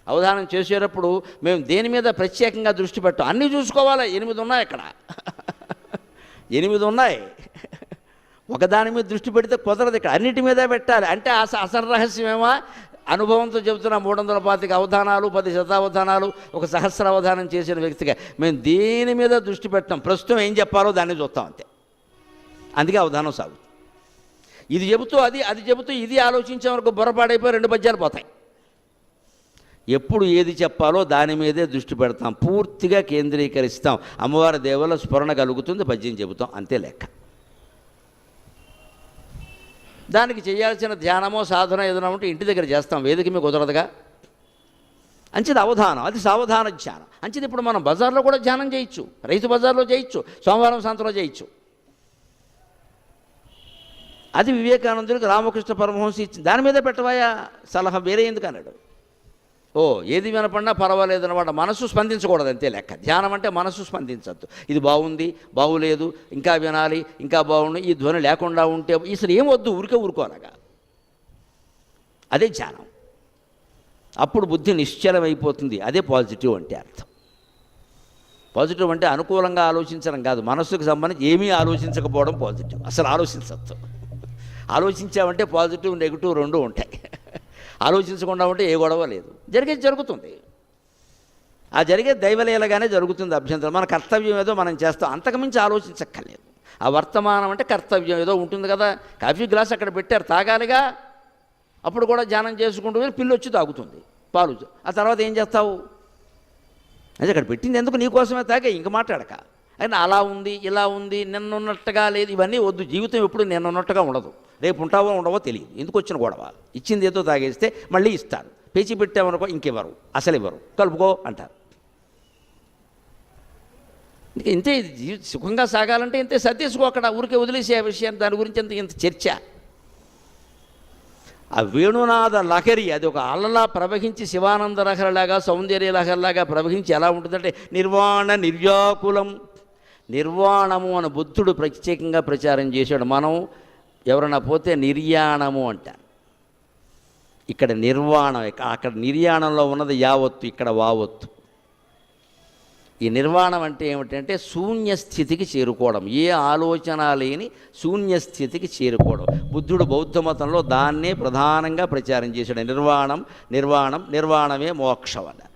అవధానం చేసేటప్పుడు మేము దేని మీద ప్రత్యేకంగా దృష్టి పెట్టాం, అన్నీ చూసుకోవాలి. 8 ఉన్నాయి అక్కడ 8 ఉన్నాయి. ఒకదాని మీద దృష్టి పెడితే కుదరదు, ఇక్కడ అన్నిటి మీద పెట్టాలి. అంటే అసలు రహస్యమేమో అనుభవంతో చెబుతున్న 325 అవధానాలు, 10 శతావధానాలు, ఒక సహస్ర అవధానం చేసిన వ్యక్తిగా మేము దేని మీద దృష్టి పెట్టాం, ప్రస్తుతం ఏం చెప్పాలో దాన్ని చూస్తాం అంతే. అందుకే అవధానం సాగుతుంది. ఇది చెబుతూ అది చెబుతూ ఇది ఆలోచించే వరకు బొరపాడైపోయి 2 పద్యాలు పోతాయి. ఎప్పుడు ఏది చెప్పాలో దాని మీదే దృష్టి పెడతాం, పూర్తిగా కేంద్రీకరిస్తాం. అమ్మవారి దేవుల స్మరణ కలుగుతుంది, పద్యం చెబుతాం, అంతే లెక్క. దానికి చేయాల్సిన ధ్యానమో సాధన ఏదైనా ఉంటే ఇంటి దగ్గర చేస్తాం, వేదిక మీద కుదరదుగా. అంచేది అవధానం, అది సావధాన ధ్యానం. అంచేది ఇప్పుడు మనం బజార్లో కూడా ధ్యానం చేయొచ్చు, రైతు బజార్లో చేయొచ్చు, సోమవారం సాయంత్రంలో చేయొచ్చు. అది వివేకానందుడికి రామకృష్ణ పరమహంస ఇచ్చింది. దాని మీద పెట్టవాయా సలహా, వేరే ఎందుకు అన్నాడు. ఏది వినపడినా పర్వాలేదు అన్నమాట, మనసు స్పందించకూడదు, అంతే లెక్క. ధ్యానం అంటే మనసు స్పందించద్దు. ఇది బాగుంది, బాగులేదు, ఇంకా వినాలి, ఇంకా బాగుంది, ఈ ధ్వని లేకుండా ఉంటే అసలు ఏమొద్దు, ఊరుకోలాగా. అదే ధ్యానం. అప్పుడు బుద్ధి నిశ్చలమైపోతుంది. అదే పాజిటివ్ అంటే అర్థం. పాజిటివ్ అంటే అనుకూలంగా ఆలోచించడం కాదు, మనస్సుకు సంబంధించి ఏమీ ఆలోచించకపోవడం పాజిటివ్. అసలు ఆలోచించద్దు. ఆలోచించామంటే పాజిటివ్ నెగిటివ్ 2 ఉంటాయి. ఆలోచించకుండా ఉంటే ఏ గొడవ లేదు, జరిగేది జరుగుతుంది. ఆ జరిగే దైవలీలగానే జరుగుతుంది. అభ్యంతరం, మన కర్తవ్యం ఏదో మనం చేస్తాం, అంతకుమించి ఆలోచించక్కర్లేదు. ఆ వర్తమానం అంటే కర్తవ్యం ఏదో ఉంటుంది కదా. కాఫీ గ్లాస్ అక్కడ పెట్టారు, తాగాలిగా. అప్పుడు కూడా ధ్యానం చేసుకుంటూ పిల్లి వచ్చి తాగుతుంది పాలు. ఆ తర్వాత ఏం చేస్తావు? అది అక్కడ పెట్టింది ఎందుకు, నీకోసమే తాగే, ఇంక మాట్లాడక. అయినా అలా ఉంది, ఇలా ఉంది, నిన్నున్నట్టుగా లేదు, ఇవన్నీ వద్దు. జీవితం ఎప్పుడు నిన్నున్నట్టుగా ఉండదు, రేపు ఉంటావో ఉండవో తెలియదు. ఎందుకు వచ్చిన గొడవ? ఇచ్చింది ఏదో తాగేస్తే మళ్ళీ ఇస్తారు, పేచి పెట్టామనుకో ఇంకెవరు, అసలు ఇవ్వరు, కలుపుకో అంటారు. ఇంతే. సుఖంగా సాగాలంటే ఇంతే, సర్దేసుకో అక్కడ, ఊరికే వదిలేసే ఆ విషయాన్ని. దాని గురించి ఇంత చర్చ. ఆ వేణునాథ లహరి అది ఒక అలలా ప్రవహించి, శివానంద లహరిలాగా, సౌందర్య లహరిలాగా ప్రవహించి ఎలా ఉంటుందంటే నిర్వాణ నిర్వ్యాకులం. నిర్వాణము అని బుద్ధుడు ప్రత్యేకంగా ప్రచారం చేశాడు. మనం ఎవరైనా పోతే నిర్యాణము అంటారు. ఇక్కడ నిర్వాణం, అక్కడ నిర్యాణంలో ఉన్నది యావత్తు, ఇక్కడ వావత్తు. ఈ నిర్వాణం అంటే ఏమిటంటే శూన్యస్థితికి చేరుకోవడం, ఏ ఆలోచన లేని శూన్యస్థితికి చేరుకోవడం. బుద్ధుడు బౌద్ధ మతంలో దాన్నే ప్రధానంగా ప్రచారం చేశాడు. నిర్వాణమే మోక్షం అన్నారు.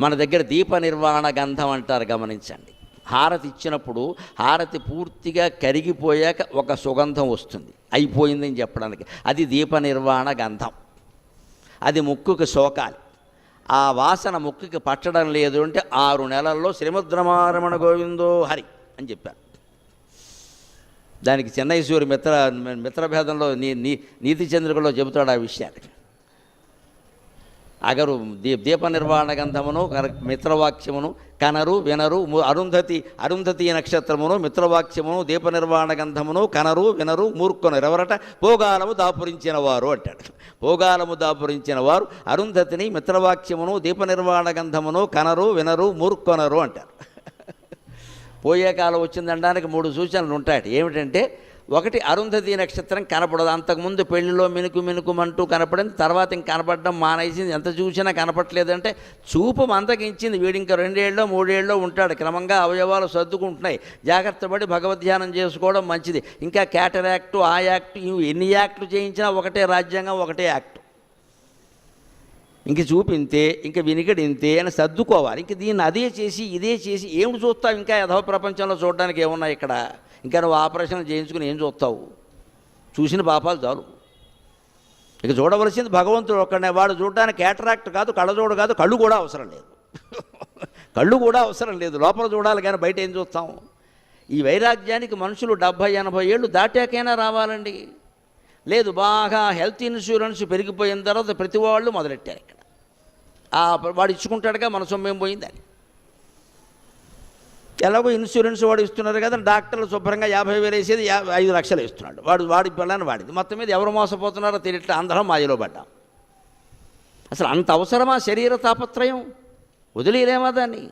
మన దగ్గర దీప నిర్వాణ గంధం అంటారు, గమనించండి. హారతి ఇచ్చినప్పుడు హారతి పూర్తిగా కరిగిపోయాక ఒక సుగంధం వస్తుంది, అయిపోయిందని చెప్పడానికి. అది దీప నిర్వాణ గంధం. అది ముక్కుకి సోకాలి. ఆ వాసన ముక్కుకి పట్టడం లేదు అంటే 6 నెలల్లో శ్రీమద్రమారమణ గోవిందో హరి అని చెప్పారు. దానికి చెన్నైశ్వరి మిత్రభేదంలో నీతి చంద్రికలో చెబుతాడు ఆ విషయాన్ని. అగరు దీప నిర్వాణ గంధమును మిత్రవాక్యమును కనరు వినరు. అరుంధతి నక్షత్రమును మిత్రవాక్యమును దీప నిర్వాణ గంధమును కనరు వినరు మూర్ఖొనరు. ఎవరట? భోగాలము దాపురించిన వారు అంటాడు. భోగాలము దాపురించిన వారు అరుంధతిని, మిత్రవాక్యమును, దీప నిర్వాణ గంధమును కనరు వినరు మూర్ఖొనరు అంటారు. పోయే కాలం వచ్చిందనడానికి 3 సూచనలు ఉంటాయి. ఏమిటంటే, 1 అరుంధతి నక్షత్రం కనపడదు. అంతకుముందు పెళ్లిలో మినుకుమంటూ కనపడింది, తర్వాత ఇంక కనపడడం మానేసింది. ఎంత చూసినా కనపడలేదంటే చూపు మందగించింది. వీడి ఇంకా 2 ఏళ్ళో 3 ఏళ్ళో ఉంటాడు. క్రమంగా అవయవాలు సర్దుకుంటున్నాయి. జాగ్రత్త పడి భగవద్ధ్యానం చేసుకోవడం మంచిది. ఇంకా క్యాటరాక్టు, ఆ యాక్టు, ఎన్ని యాక్టులు చేయించినా ఒకటే రాజ్యాంగం, ఒకటే యాక్టు. ఇంక చూపు ఇంతే, ఇంక వినికిడి ఇంతే అని సర్దుకోవాలి. ఇంక దీన్ని అదే చేసి ఇదే చేసి ఏమి చూస్తావు? ఇంకా యథవ ప్రపంచంలో చూడడానికి ఏమున్నాయి ఇక్కడ? ఇంకా నువ్వు ఆపరేషన్ చేయించుకుని ఏం చూస్తావు? చూసిన పాపాలు చాలు. ఇక చూడవలసింది భగవంతుడు ఒక్కడే. వాడు చూడడానికి క్యాటరాక్ట్ కాదు, కళ్ళజోడు కాదు, కళ్ళు కూడా అవసరం లేదు. కళ్ళు కూడా అవసరం లేదు, లోపల చూడాలి కానీ బయట ఏం చూస్తాం? ఈ వైరాగ్యానికి మనుషులు 70-80 ఏళ్ళు దాటాకైనా రావాలండి. లేదు, బాగా హెల్త్ ఇన్సూరెన్స్ పెరిగిపోయిన తర్వాత ప్రతి వాళ్ళు మొదలెట్టారు. ఇక్కడ వాడు ఇచ్చుకుంటాడుగా, మన సొమ్మేం పోయిందని. ఎలాగో ఇన్సూరెన్స్ వాడు ఇస్తున్నారు కదా, డాక్టర్లు శుభ్రంగా 50,000 వేసేది 5 లక్షలు ఇస్తున్నాడు. వాడి పిల్లని వాడింది. మొత్తం మీద ఎవరు మోసపోతున్నారో తెలియట్లే, అందరం మాయలో పడ్డాం. అసలు అంత అవసరమా శరీర తాపత్రయం? వదిలేరేమా దాన్ని?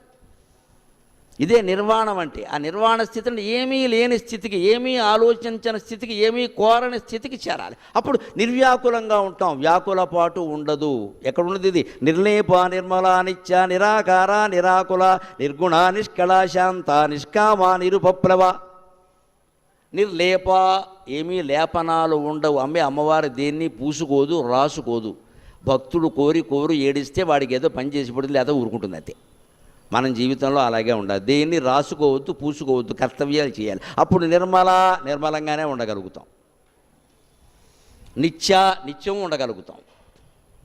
ఇదే నిర్వాణం అంటే. ఆ నిర్వాణ స్థితి అంటే ఏమీ లేని స్థితికి, ఏమీ ఆలోచించని స్థితికి, ఏమీ కోరని స్థితికి చేరాలి. అప్పుడు నిర్వ్యాకులంగా ఉంటాం, వ్యాకులపాటు ఉండదు. ఎక్కడున్నది ఇది? నిర్లేప నిర్మల నిత్య నిరాకార నిరాకుల నిర్గుణ నిష్కళ శాంత నిష్కామ నిరుపప్లవ. నిర్లేప, ఏమీ లేపనాలు ఉండవు. అమ్మవారు దేన్ని పూసుకోదు, రాసుకోదు. భక్తుడు కోరి ఏడిస్తే వాడికి ఏదో పని చేసి పడుతుంది, లేదా ఊరుకుంటుంది అంతే. మనం జీవితంలో అలాగే ఉండాలి. దేన్ని రాసుకోవద్దు, పూసుకోవద్దు, కర్తవ్యాలు చేయాలి. అప్పుడు నిర్మలంగానే ఉండగలుగుతాం. నిత్యం ఉండగలుగుతాం.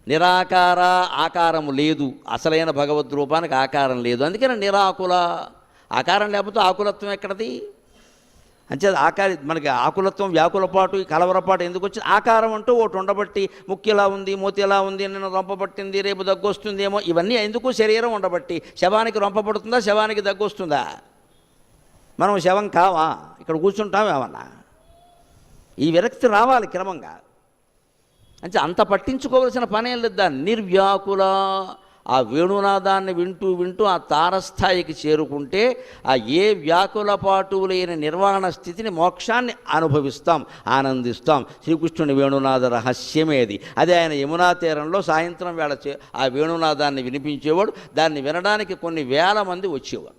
నిరాకార, ఆకారము లేదు. అసలైన భగవద్ రూపానికి ఆకారం లేదు. అందుకని నిరాకుల. ఆకారం లేకపోతే ఆకులత్వం ఎక్కడది? అంతే. మనకి ఆకులత్వం, వ్యాకులపాటు, ఈ కలవరపాటు ఎందుకు వచ్చింది? ఆకారం అంటూ ఒకటి ఉండబట్టి, ముక్కు ఎలా ఉంది, మూతి ఎలా ఉంది, నిన్న రొంపబట్టింది, రేపు దగ్గొస్తుందేమో, ఇవన్నీ ఎందుకు? శరీరం ఉండబట్టి. శవానికి రొంపబడుతుందా? శవానికి దగ్గొస్తుందా? మనం శవం కావా? ఇక్కడ కూర్చుంటాం ఏమన్నా? ఈ విరక్తి రావాలి క్రమంగా. అంటే అంత పట్టించుకోవలసిన పనేం లేదు. నిర్వ్యాకుల. ఆ వేణునాదాన్ని వింటూ ఆ తారస్థాయికి చేరుకుంటే ఆ ఏ వ్యాకులపాటు లేని నిర్వాణ స్థితిని, మోక్షాన్ని అనుభవిస్తాం, ఆనందిస్తాం. శ్రీకృష్ణుని వేణునాద రహస్యమేది. అదే ఆయన యమునా తీరంలో సాయంత్రం వేళ ఆ వేణునాదాన్ని వినిపించేవాడు. దాన్ని వినడానికి కొన్ని వేల మంది వచ్చేవారు.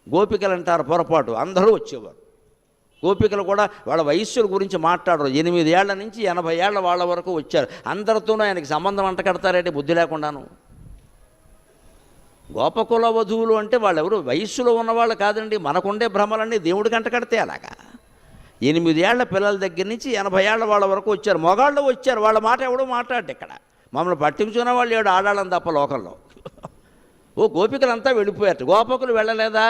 గోపికలు అంటారు పొరపాటు, అందరూ వచ్చేవారు. గోపికలు కూడా వాళ్ళ వయస్సుల గురించి మాట్లాడరు. 8 ఏళ్ల నుంచి 80 ఏళ్ల వాళ్ళ వరకు వచ్చారు. అందరితోనూ ఆయనకి సంబంధం అంట కడతారంటే బుద్ధి లేకుండాను. గోపకుల వధువులు అంటే వాళ్ళెవరు? వయస్సులో ఉన్నవాళ్ళు కాదండి. మనకుండే భ్రమలన్నీ దేవుడికి అంట కడితే అలాగా. 8 ఏళ్ల పిల్లల దగ్గర నుంచి 80 ఏళ్ల వాళ్ళ వరకు వచ్చారు. మొగాళ్ళు వచ్చారు. వాళ్ళ మాట ఎవడో మాట్లాడు. ఇక్కడ మమ్మల్ని పట్టించుకున్న వాళ్ళు 7 ఆడాళ్ళని తప్ప లోకంలో. గోపికలంతా వెళ్ళిపోయారు. గోపకులు వెళ్ళలేదా?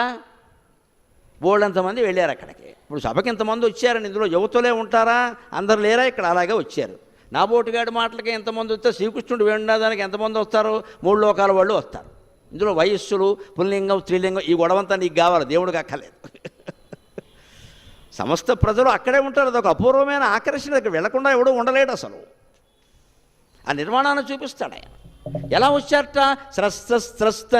బోళ్ళంతమంది వెళ్ళారు అక్కడికి. ఇప్పుడు సభకి ఇంతమంది వచ్చారని ఇందులో యువతులే ఉంటారా? అందరు లేరా? ఇక్కడ అలాగే వచ్చారు. నాబోటుగాడి మాటలకి ఎంతమంది వస్తే శ్రీకృష్ణుడు వేణునాదానికి ఎంతమంది వస్తారు? 3 లోకాల వాళ్ళు వస్తారు. ఇందులో వయస్సులు, పుల్లింగం, స్త్రీలింగం, ఈ గొడవంతా నీకు కావాలి, దేవుడికి అక్కర్లేదు. సమస్త ప్రజలు అక్కడే ఉంటారు. అదొక అపూర్వమైన ఆకర్షణ. దగ్గర వెళ్లకుండా ఎవడూ ఉండలేడు అసలు. ఆ నిర్మాణాన్ని చూపిస్తాడు ఆయన. ఎలా వచ్చారట? స్రస్త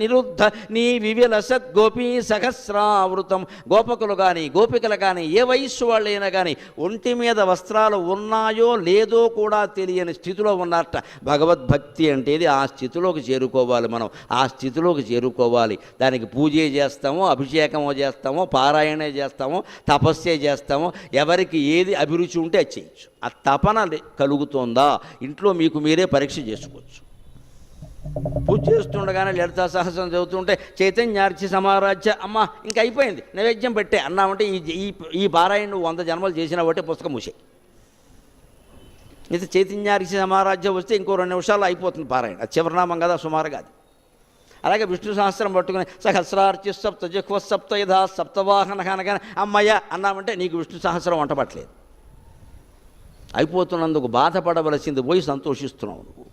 నిరుద్ధ నీ వివిలసత్ గోపీ సహస్రావృతం. గోపకులు కానీ, గోపికలు కానీ, ఏ వయస్సు వాళ్ళైనా కానీ ఒంటి మీద వస్త్రాలు ఉన్నాయో లేదో కూడా తెలియని స్థితిలో ఉన్నారట. భగవద్భక్తి అంటే ఆ స్థితిలోకి చేరుకోవాలి మనం. ఆ స్థితిలోకి చేరుకోవాలి. దానికి పూజే చేస్తామో, అభిషేకమో చేస్తామో, పారాయణే చేస్తామో, తపస్సే చేస్తామో, ఎవరికి ఏది అభిరుచి ఉంటే అది చేయొచ్చు. ఆ తపన కలుగుతుందా? ఇంట్లో మీకు మీరే పరీక్ష చేసుకోవచ్చు. పూజ చేస్తుండగానే లలితా సహస్రం చదువుతుంటే చైతన్యార్చి సమారాధ్య, అమ్మ ఇంక అయిపోయింది, నైవేద్యం పెట్టే అన్నామంటే ఈ పారాయణ నువ్వు 100 జన్మలు చేసినా బట్టే పుస్తకం మూసే. అయితే చైతన్యార్చి సమారాధ్య వస్తే ఇంకో 2 నిమిషాల్లో అయిపోతుంది పారాయణ. అది చివరినామం కదా, సుమారుగా అది. అలాగే విష్ణు సహస్రం పట్టుకుని సహస్రార్చి సప్త జిహ్వ సప్త యథా సప్తవాహన అనగానే అమ్మయ్య అన్నామంటే నీకు విష్ణు సహస్రం వంట పట్టలేదు. అయిపోతున్నందుకు బాధపడవలసింది పోయి సంతోషిస్తున్నావు నువ్వు.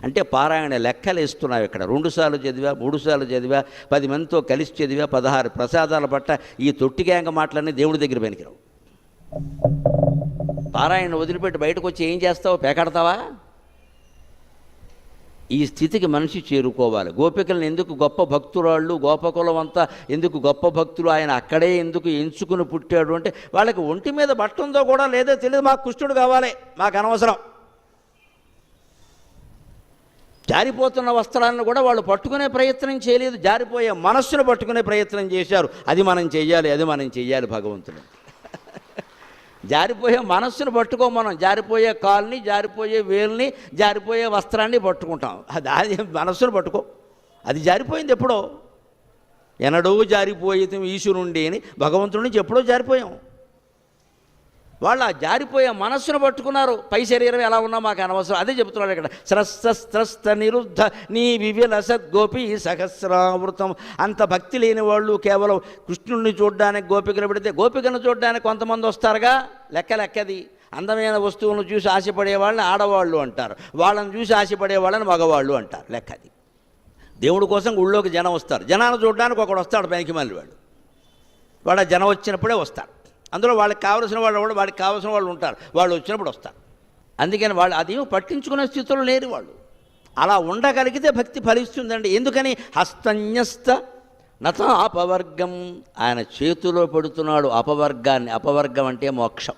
అంటే పారాయణ లెక్కలు వేస్తున్నావు. ఇక్కడ 2 సార్లు చదివా, 3 సార్లు చదివా, 10 మందితో కలిసి చదివా, 16 ప్రసాదాల పట్ట ఈ తొట్టిగ్యాంగ మాటలన్నీ దేవుడి దగ్గర పనికిరావు. పారాయణ వదిలిపెట్టి బయటకు వచ్చి ఏం చేస్తావు? పేకాడతావా? ఈ స్థితికి మనిషి చేరుకోవాలి. గోపికలను ఎందుకు గొప్ప భక్తురాళ్ళు, గోపకులం అంతా ఎందుకు గొప్ప భక్తులు, ఆయన అక్కడే ఎందుకు ఎంచుకుని పుట్టాడు అంటే వాళ్ళకి ఒంటి మీద బట్ట ఉందో కూడా లేదో తెలియదు. మాకు కృష్ణుడు కావాలి, మాకు అనవసరం. జారిపోతున్న వస్త్రాలను కూడా వాళ్ళు పట్టుకునే ప్రయత్నం చేయలేదు. జారిపోయే మనస్సును పట్టుకునే ప్రయత్నం చేశారు. అది మనం చెయ్యాలి భగవంతుడు. జారిపోయే మనస్సును పట్టుకో. మనం జారిపోయే కాల్ని, జారిపోయే వేల్ని, జారిపోయే వస్త్రాన్ని పట్టుకుంటాం. అది మనస్సును పట్టుకో. అది జారిపోయింది ఎప్పుడో. ఎన్నడూ జారిపోయేది ఈశ్వరుండి అని భగవంతుడి నుంచి ఎప్పుడో జారిపోయాం. వాళ్ళు ఆ జారిపోయే మనస్సును పట్టుకున్నారు. పై శరీరం ఎలా ఉన్నా మాకు అనవసరం. అదే చెబుతున్నాడు ఇక్కడ. స్రస్త నిరుద్ధ నీ వివిలసత్ గోపీ సహస్రావృతం. అంత భక్తి లేని వాళ్ళు కేవలం కృష్ణుడిని చూడడానికి గోపికలు పెడితే, గోపికను చూడడానికి కొంతమంది వస్తారుగా, లెక్కది. అందమైన వస్తువులను చూసి ఆశపడే వాళ్ళని ఆడవాళ్ళు అంటారు, వాళ్ళని చూసి ఆశపడే వాళ్ళని మగవాళ్ళు అంటారు. లెక్కది. దేవుడి కోసం గుళ్ళోకి జనం వస్తారు. జనాన్ని చూడడానికి ఒకడు వస్తాడు, పనికి మళ్ళీ వాడు ఆ జనం వచ్చినప్పుడే వస్తాడు. అందులో వాళ్ళకి కావలసిన వాళ్ళు కూడా వాడికి కావాల్సిన వాళ్ళు ఉంటారు. వాళ్ళు వచ్చినప్పుడు వస్తారు. అందుకని వాళ్ళు అది పట్టించుకునే స్థితిలో లేరు వాళ్ళు. అలా ఉండగలిగితే భక్తి ఫలిస్తుందండి. ఎందుకని? హస్తన్యస్త నత అపవర్గం, ఆయన చేతిలో పెడుతున్నాడు అపవర్గాన్ని. అపవర్గం అంటే మోక్షం.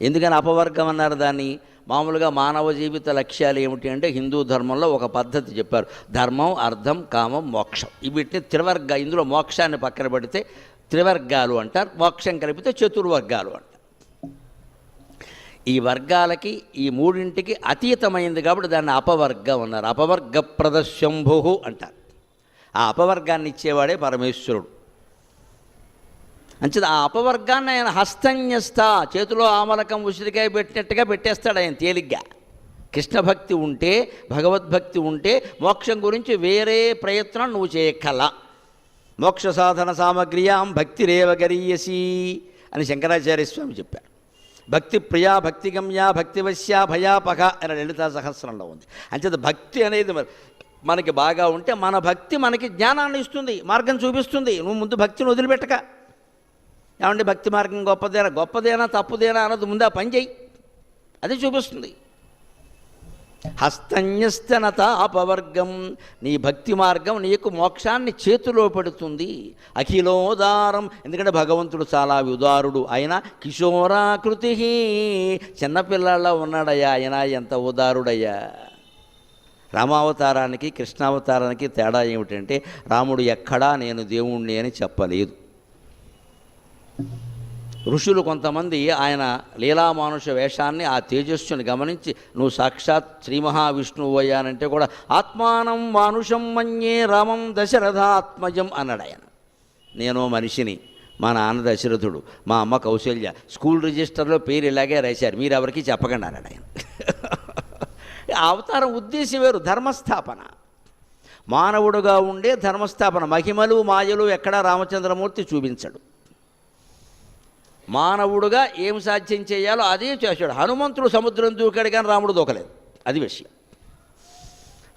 ఎందుకని అపవర్గం అన్నారు దాన్ని? మామూలుగా మానవ జీవిత లక్ష్యాలు ఏమిటి అంటే హిందూ ధర్మంలో ఒక పద్ధతి చెప్పారు. ధర్మం, అర్థం, కామం, మోక్షం. వీటిని త్రివర్గ, ఇందులో మోక్షాన్ని పక్కన పెడితే త్రివర్గాలు అంటారు, మోక్షం కలిపితే చతుర్వర్గాలు అంటారు. ఈ వర్గాలకి, ఈ మూడింటికి అతీతమైంది కాబట్టి దాన్ని అపవర్గం అన్నారు. అపవర్గ ప్రదశంభు అంటారు. ఆ అపవర్గాన్ని ఇచ్చేవాడే పరమేశ్వరుడు. అంచేది ఆ అపవర్గాన్ని ఆయన హస్తన్యస్త, చేతిలో ఆమలకం ఉసిరికాయ పెట్టినట్టుగా పెట్టేస్తాడు ఆయన తేలిగ్గా. కృష్ణభక్తి ఉంటే, భగవద్భక్తి ఉంటే మోక్షం గురించి వేరే ప్రయత్నం నువ్వు చేయక్కల. మోక్ష సాధన సామగ్రియాం భక్తిరేవ గరీయసి అని శంకరాచార్య స్వామి చెప్పారు. భక్తి ప్రియా, భక్తిగమ్య, భక్తివశ్య, భయాపక అని లలితా సహస్రంలో ఉంది. అంచేత భక్తి అనేది మనకి బాగా ఉంటే మన భక్తి మనకి జ్ఞానాన్ని ఇస్తుంది, మార్గం చూపిస్తుంది. నువ్వు ముందు భక్తిని వదిలిపెట్టక, ఏమంటే భక్తి మార్గం గొప్పదేనా తప్పుదేనా అన్నది ముందు ఆ పని చేయి, అది చూపిస్తుంది. హస్తన్యస్తనత అపవర్గం, నీ భక్తి మార్గం నీకు మోక్షాన్ని చేతిలో పెడుతుంది. అఖిలోదారం, ఎందుకంటే భగవంతుడు చాలా ఉదారుడు. ఆయన కిశోరాకృతి, చిన్నపిల్లల్లో ఉన్నాడయ్యా ఆయన, ఎంత ఉదారుడయ్యా. రామావతారానికి కృష్ణావతారానికి తేడా ఏమిటంటే రాముడు ఎక్కడా నేను దేవుణ్ణి అని చెప్పలేదు. ఋషులు కొంతమంది ఆయన లీలామానుష వేషాన్ని, ఆ తేజస్సుని గమనించి నువ్వు సాక్షాత్ శ్రీ మహావిష్ణువు అయ్యానంటే కూడా ఆత్మానం మానుషం మన్యే రామం దశరథాత్మజం అన్నాడు ఆయన. నేను మనిషిని, మా నాన్న దశరథుడు, మా అమ్మ కౌశల్య, స్కూల్ రిజిస్టర్లో పేరు ఇలాగే రాశారు, మీరు ఎవరికి చెప్పకండి అన్నాడు ఆయన. అవతారం ఉద్దేశం వేరు, ధర్మస్థాపన. మానవుడుగా ఉండే ధర్మస్థాపన. మహిమలు మాయలు ఎక్కడా రామచంద్రమూర్తి చూపించడు. మానవుడుగా ఏం సాధ్యం చేయాలో అదే చేశాడు. హనుమంతుడు సముద్రం దూకాడు కానీ రాముడు దూకలేదు, అది విషయం.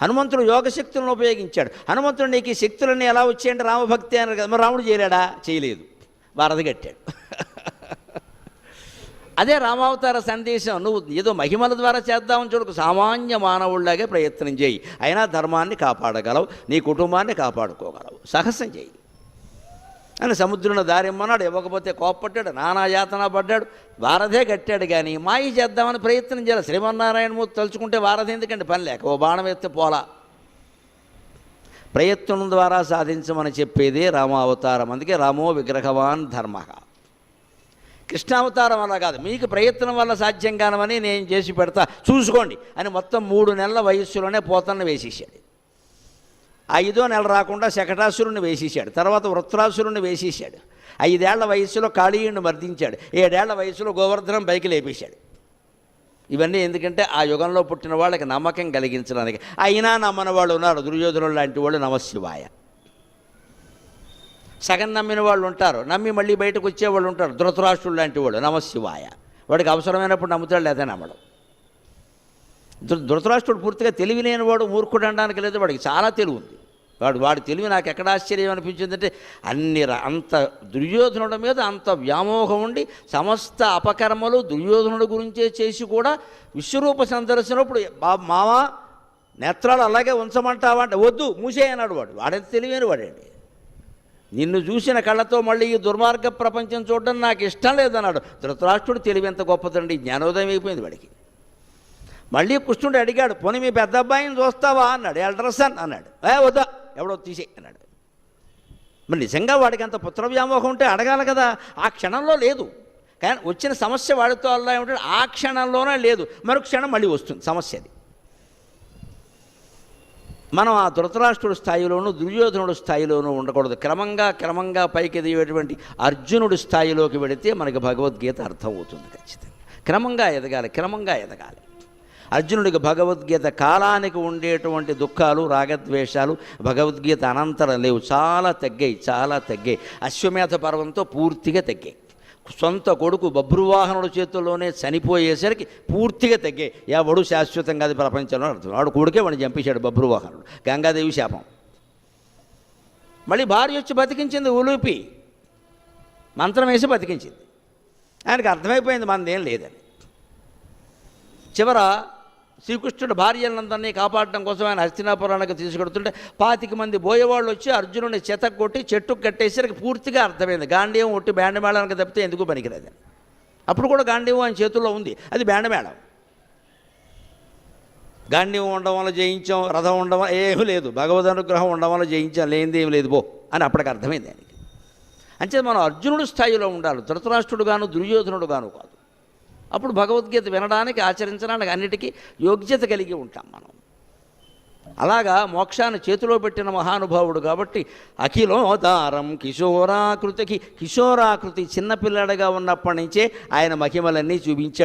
హనుమంతుడు యోగశక్తులను ఉపయోగించాడు. హనుమంతుడు నీకు ఈ శక్తులన్నీ ఎలా వచ్చాయంటే రామభక్తి అన్నారు కదా, మరి రాముడు చేయలేడా? చేయలేదు, వారధి కట్టాడు. అదే రామావతార సందేశం. నువ్వు ఏదో మహిమల ద్వారా చేద్దామని చూడకు, సామాన్య మానవుడిలాగే ప్రయత్నం చేయి. అయినా ధర్మాన్ని కాపాడగలవు, నీ కుటుంబాన్ని కాపాడుకోగలవు, సాహసం చేయి అని సముద్రంలో దారిమ్మన్నాడు. ఇవ్వకపోతే కోప్పట్టాడు, నానా యాతన పడ్డాడు, వారధే కట్టాడు. కానీ మాయ చేద్దామని ప్రయత్నం చేయాలి. శ్రీమన్నారాయణమూర్తి తలుచుకుంటే వారధి ఎందుకంటే పని లేక ఓ బాణం వేస్తే పోలా. ప్రయత్నం ద్వారా సాధించమని చెప్పేదే రామావతారం. అందుకే రామో విగ్రహవాన్ ధర్మ. కృష్ణావతారం అలా కాదు, మీకు ప్రయత్నం వల్ల సాధ్యం కానమని నేను చేసి పెడతా చూసుకోండి అని మొత్తం 3 నెలల వయస్సులోనే పోతన్న వేసేసాడు. 5వ నెల రాకుండా శకటాసురుని వేసేసాడు. తర్వాత వృత్రాసురుని వేసేసాడు. 5 ఏళ్ల వయస్సులో కాళీయుడిని మర్దించాడు. 7 ఏళ్ల వయసులో గోవర్ధనం పైకి లేపేశాడు. ఇవన్నీ ఎందుకంటే ఆ యుగంలో పుట్టిన వాళ్ళకి నమ్మకం కలిగించడానికి. అయినా నమ్మని వాళ్ళు ఉన్నారు, దుర్యోధనుడు లాంటి వాళ్ళు, నమశివాయ. సగం నమ్మిన వాళ్ళు ఉంటారు, నమ్మి మళ్ళీ బయటకు వచ్చేవాళ్ళు ఉంటారు, ధృతరాష్ట్రుడు లాంటి వాడు, నమశివాయ. వాడికి అవసరమైనప్పుడు నమ్ముతాడు, లేదా నమ్మడం. ధృతరాష్ట్రుడు పూర్తిగా తెలివి లేనివాడు, మూర్ఖుడు అనడానికి లేదు, వాడికి చాలా తెలివి ఉంది. వాడి తెలివి నాకు ఎక్కడ ఆశ్చర్యం అనిపించిందంటే అంత దుర్యోధనుడి మీద అంత వ్యామోహం ఉండి సమస్త అపకర్మలు దుర్యోధనుడి గురించే చేసి కూడా విశ్వరూప సందర్శనప్పుడు మావా నేత్రాలు అలాగే ఉంచమంటావా అంటే వద్దు మూసేయన్నాడు. వాడెంత తెలివైన వాడండి. నిన్ను చూసిన కళ్ళతో మళ్ళీ ఈ దుర్మార్గ ప్రపంచం చూడడం నాకు ఇష్టం లేదన్నాడు. ధృతరాష్ట్రుడు తెలివి ఎంత గొప్పదండి, జ్ఞానోదయం అయిపోయింది వాడికి. మళ్ళీ కృష్ణుడు అడిగాడు, పోనీ మీ పెద్ద అబ్బాయిని చూస్తావా అన్నాడు. ఎల్డర్సన్ అన్నాడు. వద్దా, ఎవడో తీసే అన్నాడు. మరి నిజంగా వాడికి అంత పుత్ర వ్యామోహం ఉంటే అడగాలి కదా. ఆ క్షణంలో లేదు, కానీ వచ్చిన సమస్య వాడితో అలా ఏమిటంటే ఆ క్షణంలోనే లేదు, మరొక క్షణం మళ్ళీ వస్తుంది సమస్య. అది మనం ఆ ధృతరాష్ట్రుడి స్థాయిలోనూ దుర్యోధనుడి స్థాయిలోనూ ఉండకూడదు. క్రమంగా పైకి ఎదిగేటువంటి అర్జునుడి స్థాయిలోకి వెళితే మనకి భగవద్గీత అర్థమవుతుంది. ఖచ్చితంగా క్రమంగా ఎదగాలి. అర్జునుడికి భగవద్గీత కాలానికి ఉండేటువంటి దుఃఖాలు, రాగద్వేషాలు భగవద్గీత అనంతరం లేవు, చాలా తగ్గాయి. అశ్వమేధ పర్వంతో పూర్తిగా తగ్గాయి. సొంత కొడుకు బభ్రువాహనుడి చేతుల్లోనే చనిపోయేసరికి పూర్తిగా తగ్గాయి. ఎవడు శాశ్వతంగా అది ప్రపంచంలో అర్థం. వాడు కొడుకే వాడిని చంపేశాడు బభ్రువాహనుడు, గంగాదేవి శాపం. మళ్ళీ భార్య వచ్చి బతికించింది, ఉలూపి మంత్రం వేసి బతికించింది. ఆయనకు అర్థమైపోయింది మనదేం లేదని. చివర శ్రీకృష్ణుడు భార్యలందరినీ కాపాడడం కోసం ఆయన హస్తినాపురానికి తీసుకెడుతుంటే 25 మంది బోయేవాళ్ళు వచ్చి అర్జునుడిని చెతక్కొట్టి చెట్టుకు కట్టేసరికి పూర్తిగా అర్థమైంది గాంధీవం ఒట్టి బ్యాండ్ మేళానికి తప్పితే ఎందుకు పనికిరాదని. అప్పుడు కూడా గాంధీవం ఆయన చేతుల్లో ఉంది, అది బ్యాండ్ మేళం. గాంధీవం ఉండడం వల్ల జయించాం, రథం ఉండడం వల్ల ఏమీ లేదు, భగవద్ అనుగ్రహం ఉండడం వల్ల జయించాం, లేనిది ఏమి లేదు బో అని అప్పటికి అర్థమైంది ఆయనకి. అంతే మనం అర్జునుడి స్థాయిలో ఉండాలి, ధృతరాష్ట్రుడు గాను దుర్యోధనుడు గాను కాదు. అప్పుడు భగవద్గీత వినడానికి ఆచరించడానికి అన్నిటికీ యోగ్యత కలిగి ఉంటాం మనం. అలాగా మోక్షాన్ని చేతిలో పెట్టిన మహానుభావుడు కాబట్టి అఖిలోదారం కిశోరాకృతికి, కిశోరాకృతి చిన్నపిల్లడిగా ఉన్నప్పటి నుంచే ఆయన మహిమలన్నీ చూపించాడు.